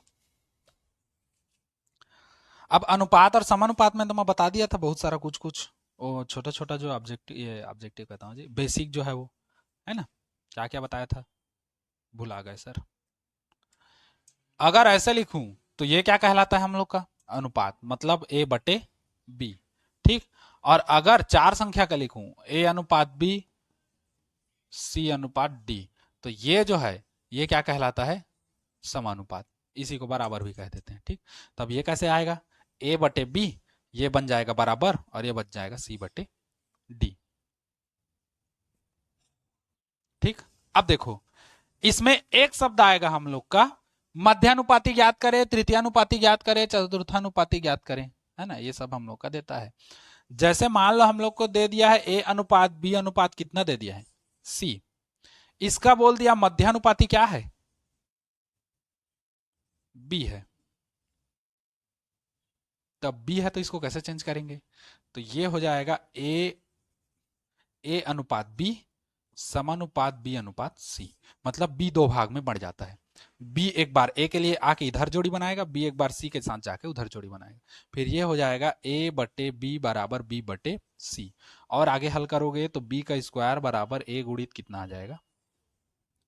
अब अनुपात और समानुपात में तो मैं बता दिया था बहुत सारा कुछ कुछ, वो छोटा छोटा जो ऑब्जेक्टिव, ये ऑब्जेक्टिव कहता हूँ जी, बेसिक जो है वो, है ना, क्या क्या बताया था, भुला गए सर। अगर ऐसे लिखूं तो ये क्या कहलाता है हम लोग का, अनुपात, मतलब A/B, ठीक। और अगर 4 संख्या का लिखूं, A/B, C/D, तो ये जो है ये क्या कहलाता है, समानुपात। इसी को बराबर भी कह देते हैं, ठीक। तब ये कैसे आएगा, A/B, ये बन जाएगा बराबर, और ये बच जाएगा C/D, ठीक। अब देखो इसमें एक शब्द आएगा हम लोग का, मध्यानुपाती ज्ञात करें, तृतीयानुपाती ज्ञात करें, चतुर्थानुपाती ज्ञात करें, है ना, ये सब हम लोग का देता है। जैसे मान लो हम लोग को दे दिया है A/B अनुपात कितना दे दिया है, C। इसका बोल दिया मध्यानुपाती क्या है, B है। तब B है तो इसको कैसे चेंज करेंगे, तो ये हो जाएगा A/B समानुपात बी अनुपात सी, मतलब बी दो भाग में बढ़ जाता है। बी एक बार ए के लिए आके इधर जोड़ी बनाएगा, बी एक बार सी के साथ जाके उधर जोड़ी बनाएगा, फिर ये हो जाएगा ए बटे बी बराबर बी बटे सी। और आगे हल करोगे तो बी का स्क्वायर बराबर ए गुणित कितना आ जाएगा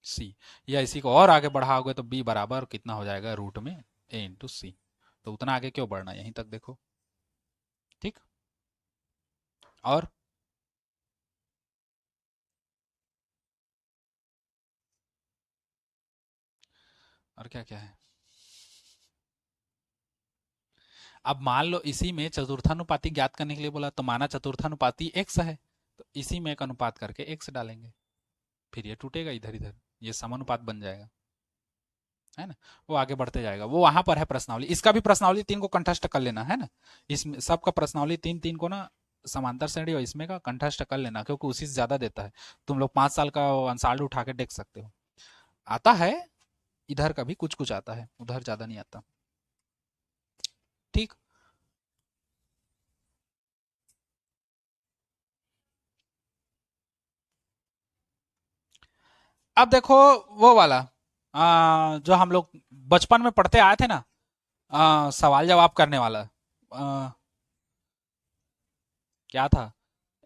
सी, या इसी को और आगे बढ़ाओगे तो बी बराबर कितना हो जाएगा रूट में ए इंटू सी। तो उतना आगे क्यों बढ़ना, यहीं तक देखो। ठीक, और क्या क्या है। अब मान लो इसी में चतुर्थानुपाती ज्ञात करने के लिए बोला, तो माना चतुर्थानुपाती x है, तो इसी में एक अनुपात करके x डालेंगे, फिर ये टूटेगा इधर इधर, ये समानुपात बन जाएगा, है ना। वो आगे बढ़ते जाएगा, वो वहां पर है प्रश्नावली, इसका भी प्रश्नावली 3 को कंठस्थ कर लेना है ना, इसमें सबका प्रश्नावली 3 3 को ना समांतर श्रेणी और इसमें का कंठस्थ कर लेना, क्योंकि उसी से ज्यादा देता है। तुम लोग 5 साल का अंसाल्ट उठा के देख सकते हो, आता है इधर का भी कुछ कुछ आता है, उधर ज्यादा नहीं आता। ठीक, अब देखो वो वाला जो हम लोग बचपन में पढ़ते आए थे ना, सवाल जवाब करने वाला, क्या था,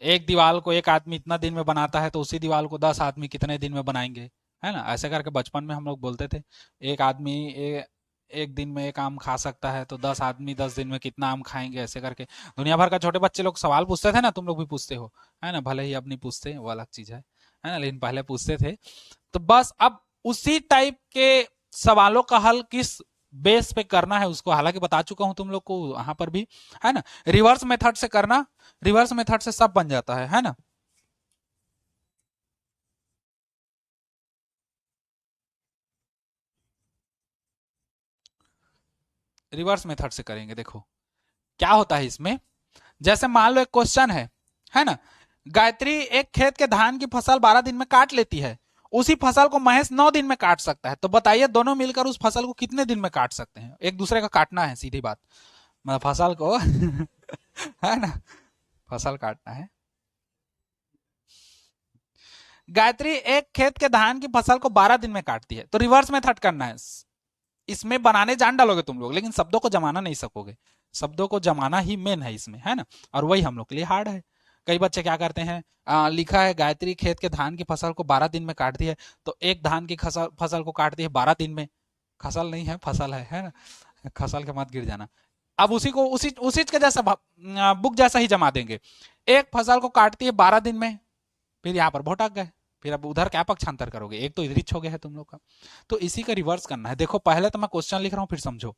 एक दीवार को एक आदमी इतना दिन में बनाता है तो उसी दीवार को 10 आदमी कितने दिन में बनाएंगे, है ना। ऐसे करके बचपन में हम लोग बोलते थे, एक आदमी एक दिन में एक आम खा सकता है तो 10 आदमी 10 दिन में कितना आम खाएंगे, ऐसे करके दुनिया भर का छोटे बच्चे लोग सवाल पूछते थे ना, तुम लोग भी पूछते हो, है ना, भले ही अब नहीं पूछते, वो अलग चीज है ना, लेकिन पहले पूछते थे। तो बस अब उसी टाइप के सवालों का हल किस बेस पे करना है उसको हालांकि बता चुका हूं तुम लोग को वहां पर भी, है ना। रिवर्स मेथड से करना, रिवर्स मेथड से सब बन जाता है ना। रिवर्स मेथड से करेंगे, देखो क्या होता है इसमें। जैसे मान लो एक क्वेश्चन है ना, गायत्री एक खेत के धान की फसल 12 दिन में काट लेती है, उसी फसल को महेश 9 दिन में काट सकता है, तो बताइए दोनों मिलकर उस फसल को कितने दिन में काट सकते हैं। एक दूसरे का काटना है, सीधी बात, मतलब फसल को है ना, फसल काटना है। गायत्री एक खेत के धान की फसल को 12 दिन में काटती है, तो रिवर्स मेथड करना है। इसमें बनाने जान डालोगे तुम लोग, लेकिन शब्दों को जमाना नहीं सकोगे, शब्दों को जमाना ही मेन है इसमें, है ना। और वही हम लोग के लिए हार्ड है। कई बच्चे क्या करते हैं, लिखा है गायत्री खेत के धान की फसल को 12 दिन में काटती है, तो एक धान की फसल को काटती है 12 दिन में, फसल नहीं है फसल है ना, फसल के मत गिर जाना। अब उसी को उसी उसी के जैसा बुक जैसा ही जमा देंगे, एक फसल को काटती है 12 दिन में, फिर यहाँ पर भटक गए, फिर अब उधर क्या पक्षांतर करोगे, एक तो इधर हो गया है तुम लोग का। तो इसी का रिवर्स करना है। देखो पहले तो मैं क्वेश्चन लिख रहा हूं, फिर समझो।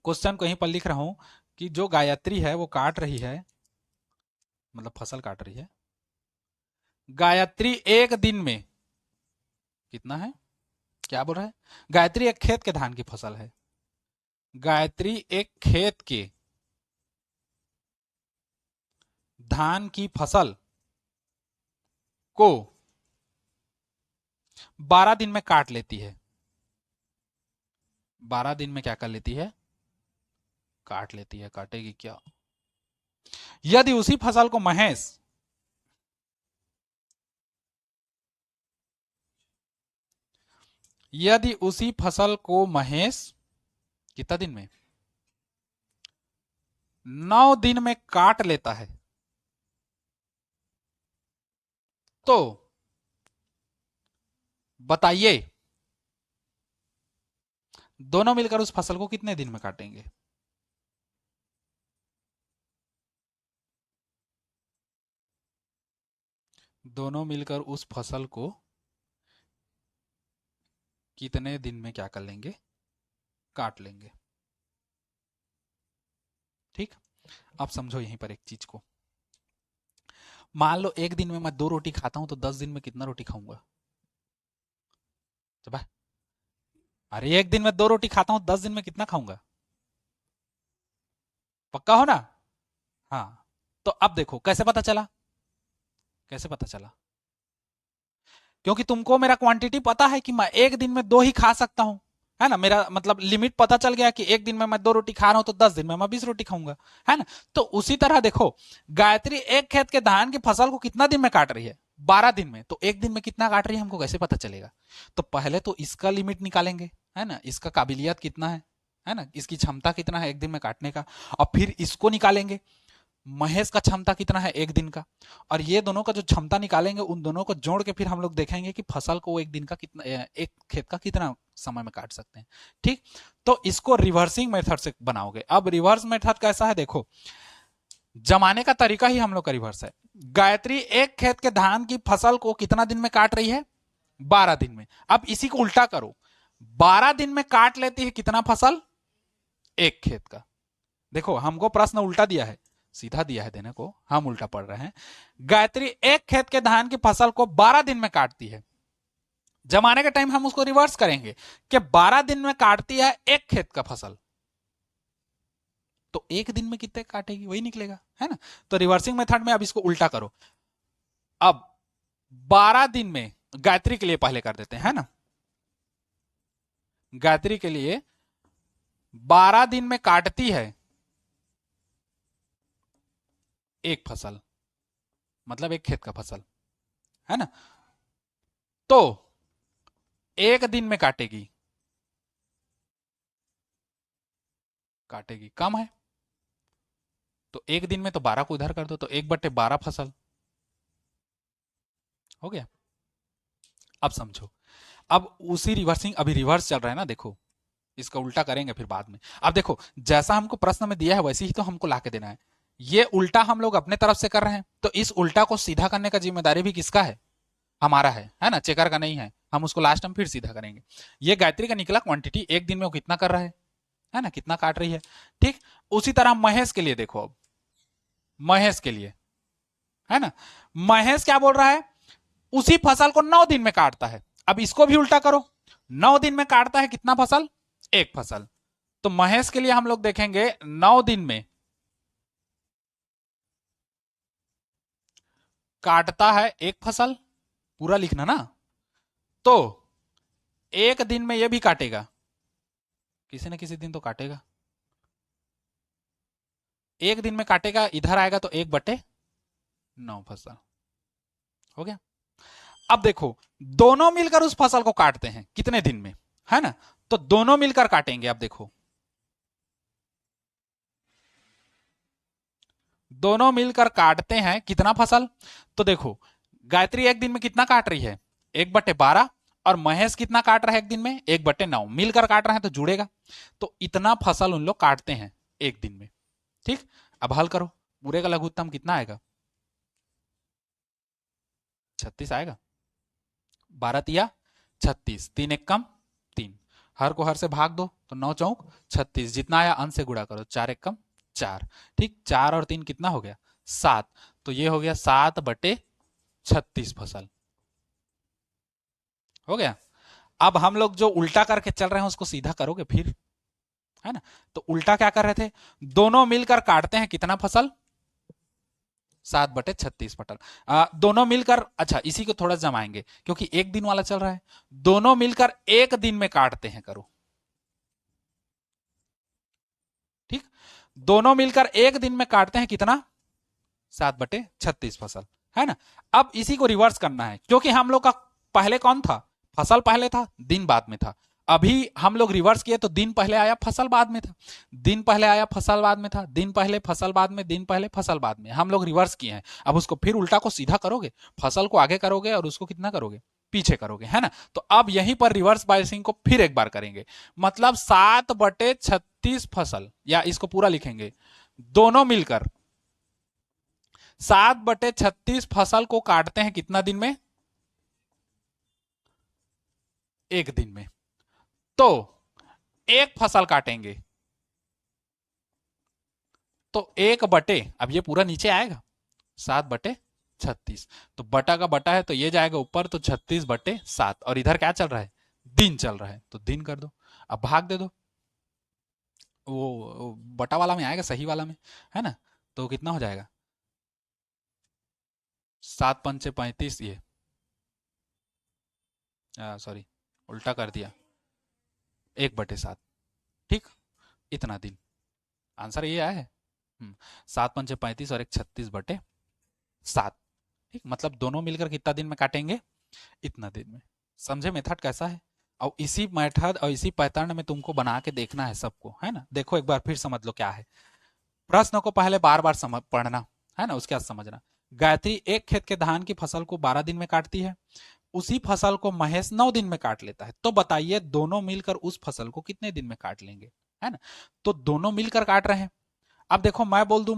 क्वेश्चन को यहीं पर लिख रहा हूं कि जो गायत्री है वो काट रही है, मतलब फसल काट रही है, गायत्री एक दिन में कितना है, क्या बोल रहा है, गायत्री एक खेत के धान की फसल है, गायत्री एक खेत के धान की फसल को 12 दिन में काट लेती है, 12 दिन में क्या कर लेती है, काट लेती है, काटेगी क्या। यदि उसी फसल को महेश यदि उसी फसल को महेश कितना दिन में, 9 दिन में काट लेता है, तो बताइए दोनों मिलकर उस फसल को कितने दिन में काटेंगे। दोनों मिलकर उस फसल को कितने दिन में क्या कर लेंगे, काट लेंगे। ठीक, अब समझो यहीं पर एक चीज को, मान लो एक दिन में मैं 2 रोटी खाता हूं, तो 10 दिन में कितना रोटी खाऊंगा। तो अरे एक दिन में 2 रोटी खाता हूं, 10 दिन में कितना खाऊंगा, पक्का हो ना। हाँ, तो अब देखो कैसे पता चला, कैसे पता चला, क्योंकि तुमको मेरा क्वांटिटी पता है कि मैं एक दिन में 2 ही खा सकता हूं, है ना, मेरा मतलब लिमिट पता चल गया कि एक दिन में मैं 2 रोटी खा रहा हूं, तो 10 दिन में मैं 20 रोटी खाऊंगा, है ना। तो उसी तरह देखो, गायत्री एक खेत के धान की फसल को कितना दिन में काट रही है, 12 दिन में, तो एक दिन में कितना काट रही है हमको कैसे पता चलेगा? तो पहले तो इसका लिमिट निकालेंगे, है ना, इसका काबिलियत कितना है ना, इसकी क्षमता कितना है एक दिन में काटने का, और फिर इसको निकालेंगे, महेश का क्षमता कितना है एक दिन का, और ये दोनों का जो क्षमता निकालेंगे उन दोनों को जोड़ के फिर हम लोग देखेंगे कि फसल को एक दिन का कितना, एक खेत का कितना समय में काट सकते हैं। ठीक, तो इसको रिवर्सिंग मेथड से बनाओगे। अब रिवर्स मेथड कैसा है देखो, जमाने का तरीका ही हम लोग का रिवर्स है। गायत्री एक खेत के धान की फसल को कितना दिन में काट रही है? 12 दिन में। अब इसी को उल्टा करो, 12 दिन में काट लेती है कितना फसल? एक खेत का। देखो हमको प्रश्न उल्टा दिया है, सीधा दिया है देने को, हम उल्टा पढ़ रहे हैं। गायत्री एक खेत के धान की फसल को 12 दिन में काटती है। जमाने के टाइम हम उसको रिवर्स करेंगे कि 12 दिन में काटती है एक खेत का फसल, तो एक दिन में कितने काटेगी वही निकलेगा, है ना। तो रिवर्सिंग मेथड में अब इसको उल्टा करो। अब 12 दिन में गायत्री के लिए पहले कर देते हैं, है ना, गायत्री के लिए 12 दिन में काटती है एक फसल, मतलब एक खेत का फसल, है ना, तो एक दिन में काटेगी, काटेगी कम है, तो एक दिन में तो 12 को इधर कर दो, तो 1/12 फसल हो गया। अब समझो, अब उसी रिवर्सिंग, अभी रिवर्स चल रहा है ना, देखो इसका उल्टा करेंगे फिर बाद में। अब देखो जैसा हमको प्रश्न में दिया है वैसे ही तो हमको ला के देना है। ये उल्टा हम लोग अपने तरफ से कर रहे हैं, तो इस उल्टा को सीधा करने का जिम्मेदारी भी किसका है? हमारा है ना, चेकर का नहीं है। हम उसको लास्ट में फिर सीधा करेंगे। ये गायत्री का निकला क्वांटिटी, एक दिन में वो कितना कर रहा है ना, कितना काट रही है। ठीक, उसी तरह महेश के लिए देखो, अब महेश के लिए, है ना, महेश क्या बोल रहा है? उसी फसल को 9 दिन में काटता है। अब इसको भी उल्टा करो, 9 दिन में काटता है कितना फसल? एक फसल। तो महेश के लिए हम लोग देखेंगे 9 दिन में काटता है एक फसल, पूरा लिखना ना, तो एक दिन में यह भी काटेगा, किसी न किसी दिन तो काटेगा, एक दिन में काटेगा, इधर आएगा तो 1/9 फसल हो गया। अब देखो दोनों मिलकर उस फसल को काटते हैं कितने दिन में, है ना, तो दोनों मिलकर काटेंगे। अब देखो दोनों मिलकर काटते हैं कितना फसल, तो देखो गायत्री एक दिन में कितना काट रही है? 1/12, और महेश कितना काट रहा है एक दिन में? 1/9, मिलकर काट रहे हैं तो जुड़ेगा, तो इतना फसल उन लोग काटते हैं एक दिन में। ठीक, अब हल करो, पूरे का लघुत्तम कितना आएगा? 36 आएगा। 12 36, 3 एक कम 3, हर को हर से भाग दो तो 9 चौक 36, जितना आया अंश से गुणा करो, 4 एक कम 4। ठीक, 4 और 3 कितना हो गया? 7, तो ये हो गया 7/36 फसल हो गया। अब हम लोग जो उल्टा करके चल रहे हैं उसको सीधा करोगे फिर, है ना, तो उल्टा क्या कर रहे थे? दोनों मिलकर काटते हैं कितना फसल? 7/36 पटल। दोनों मिलकर, अच्छा इसी को थोड़ा जमाएंगे क्योंकि एक दिन वाला चल रहा है, दोनों मिलकर एक दिन में काटते हैं, करो। ठीक, दोनों मिलकर एक दिन में काटते हैं कितना? 7/36 फसल, है ना। अब इसी को रिवर्स करना है क्योंकि हम लोग का पहले कौन था? फसल पहले था, दिन बाद में था। अभी हम लोग रिवर्स किए तो दिन पहले आया, फसल बाद में था, दिन पहले आया, फसल बाद में था, दिन पहले, फसल बाद में, दिन पहले, फसल बाद में, हम लोग रिवर्स किए हैं। अब उसको फिर उल्टा को सीधा करोगे, फसल को आगे करोगे और उसको कितना करोगे? पीछे करोगे, है ना। तो अब यहीं पर रिवर्स बायसिंग को फिर एक बार करेंगे, मतलब 7/36 फसल, या इसको पूरा लिखेंगे, दोनों मिलकर 7/36 फसल को काटते हैं कितना दिन में? एक दिन में। तो एक फसल काटेंगे तो 1/, अब ये पूरा नीचे आएगा 7/36, तो बटा का बटा है तो ये जाएगा ऊपर, तो 36/7, और इधर क्या चल रहा है? दिन चल रहा है, तो दिन कर दो। अब भाग दे दो, वो बटा वाला में आएगा, सही वाला में, है ना, तो कितना हो जाएगा? 7×5 = 35, ये सॉरी उल्टा कर दिया, 1/7। ठीक, इतना दिन, आंसर ये आया है। 7×5 = 35 और एक 36/7, ठीक, मतलब दोनों मिलकर कितना दिन में काटेंगे, इतना दिन में। समझे मेथड कैसा है? और इसी मेथड और इसी पैटर्न में तुमको बना के देखना है सबको, है ना। देखो एक बार फिर समझ लो क्या है प्रश्न को, पहले बार बार समझ पढ़ना है ना, उसके बाद समझना। गायत्री एक खेत के धान की फसल को 12 दिन में काटती है, उसी फसल को महेश 9 दिन में काट लेता है, तो बताइए दोनों मिलकर उस फसल को कितने दिन में काट लेंगे, है ना। तो दोनों मिलकर काट रहे हैं। अब देखो मैं बोल दूं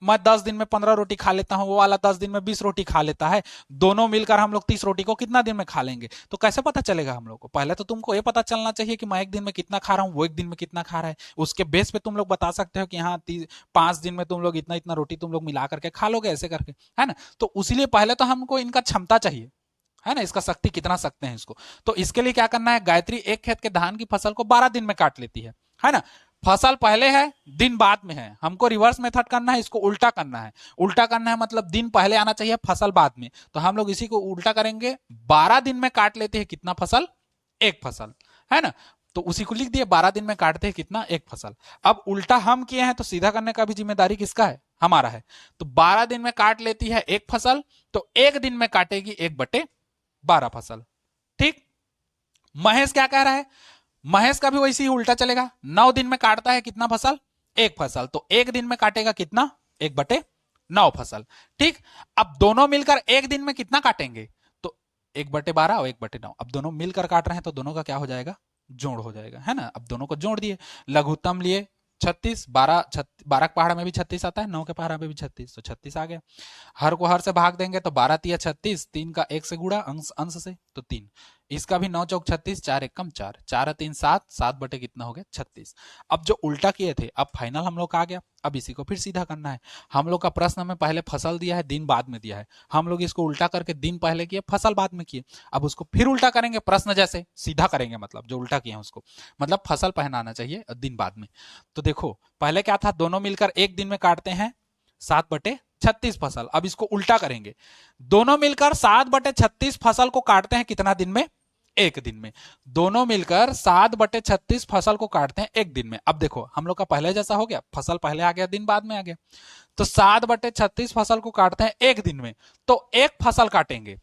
मैं 10 दिन में 15 रोटी खा लेता हूं, वो वाला 10 दिन में 20 रोटी खा लेता है, दोनों मिलकर हम लोग 30 रोटी को कितना दिन में खा लेंगे, तो कैसे पता चलेगा हम लोग को? पहले तो तुमको ये पता चलना चाहिए कि मैं एक दिन में कितना खा रहा हूँ, वो एक दिन में कितना खा रहा है, उसके बेस पे तुम लोग बता सकते हो कि हाँ 5 दिन में तुम लोग इतना इतना रोटी तुम लोग मिला करके खा लोगे, ऐसे करके, है ना। तो उसीलिए पहले तो हमको इनका क्षमता चाहिए, है ना, इसका शक्ति कितना सकते हैं इसको। तो इसके लिए क्या करना है, गायत्री एक खेत के धान की फसल को 12 दिन में काट लेती है ना। फसल पहले है, दिन बाद में है, हमको रिवर्स मेथड करना है, इसको उल्टा करना है। उल्टा करना है मतलब दिन पहले आना चाहिए, फसल बाद में, तो हम लोग इसी को उल्टा करेंगे। 12 दिन में काट लेते हैं कितना फसल, एक फसल, है ना। तो उसी को लिख दिए, 12 दिन में काटते हैं कितना, एक फसल। अब उल्टा हम किए हैं तो सीधा करने का भी जिम्मेदारी किसका है, हमारा है। तो 12 दिन में काट लेती है एक फसल, तो एक दिन में काटेगी 1/12 फसल। ठीक, महेश क्या कह रहा है, महेश का भी वैसे ही उल्टा चलेगा, 9 दिन में काटता है कितना फसल, एक फसल, तो एक दिन में काटेगा कितना, 1/9 फसल। ठीक, अब दोनों मिलकर एक दिन में कितना काटेंगे, तो 1/12 और 1/9, अब दोनों मिलकर काट रहे हैं तो दोनों का क्या हो जाएगा, जोड़ हो जाएगा, है ना। अब दोनों को जोड़ दिए, लघुत्तम लिए 36, 12 के पहाड़ा में भी 36 आता है, 9 के पहाड़ा में भी 36, तो 36 आ गया। हर को हर से भाग देंगे तो 12 तिया 36, 3 का 1 से गुड़ा अंश से तो 3, इसका भी 9 चौक 36, 4 1 कम 4, 4 3 7, 7 बटे कितना हो गया 36। अब जो उल्टा किए थे, अब फाइनल हम लोग का आ गया। अब इसी को फिर सीधा करना है। हम लोग का प्रश्न में पहले फसल दिया है, दिन बाद में दिया है, हम लोग इसको उल्टा करके दिन पहले किए, फसल बाद में किए। अब उसको फिर उल्टा करेंगे, प्रश्न जैसे सीधा करेंगे, मतलब जो उल्टा किए हैं उसको, मतलब फसल पहनाना चाहिए दिन बाद में। तो देखो पहले क्या था, दोनों मिलकर एक दिन में काटते हैं 7/36 फसल। अब इसको उल्टा करेंगे, दोनों मिलकर 7/36 फसल को काटते हैं कितना दिन में, एक दिन में। दोनों मिलकर 7/36 फसल को काटते हैं एक दिन में। अब देखो हम लोग का पहले जैसा हो गया, फसल पहले आ गया, दिन बाद में आ गया। तो 7/36 फसल को काटते हैं एक दिन में, तो एक फसल काटेंगे।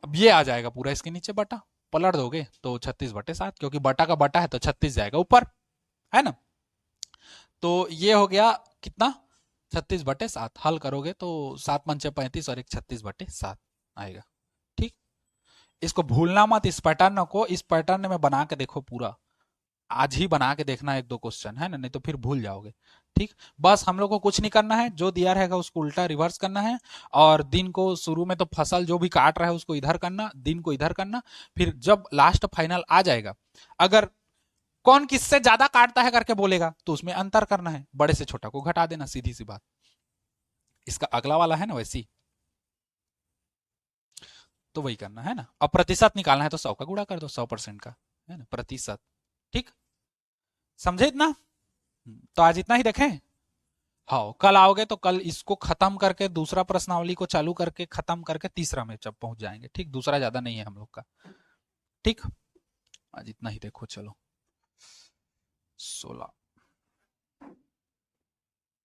अब ये आ जाएगा पूरा इसके नीचे बटा, पलट दोगे तो 36/7, क्योंकि बटा का बटा है तो 36 जाएगा ऊपर, है ना। तो ये हो गया कितना, 36/7। हल करोगे तो 7×5 = 35 और एक 36/7 आएगा। ठीक, इसको भूलना मत, इस पैटर्न को, इस पैटर्न में बना के देखो पूरा, आज ही बना के देखना एक दो क्वेश्चन, है ना, नहीं तो फिर भूल जाओगे। ठीक, बस हम लोग को कुछ नहीं करना है, जो दिया रहेगा उसको उल्टा रिवर्स करना है, और दिन को शुरू में तो फसल जो भी काट रहा है उसको इधर करना, दिन को इधर करना, फिर जब लास्ट फाइनल आ जाएगा, अगर कौन किससे ज्यादा काटता है करके बोलेगा तो उसमें अंतर करना है, बड़े से छोटा को घटा देना, सीधी सी बात। इसका अगला वाला है ना वैसी, तो वही करना है ना। अब प्रतिशत निकालना है तो 100 का गुणा कर दो, 100% का, है ना, प्रतिशत। ठीक, समझे इतना? तो आज इतना ही देखें। हाँ, कल आओगे तो कल इसको खत्म करके दूसरा प्रश्नावली को चालू करके खत्म करके तीसरा में जब पहुंच जाएंगे। ठीक, दूसरा ज्यादा नहीं है हम लोग का। ठीक, आज इतना ही देखो, चलो 16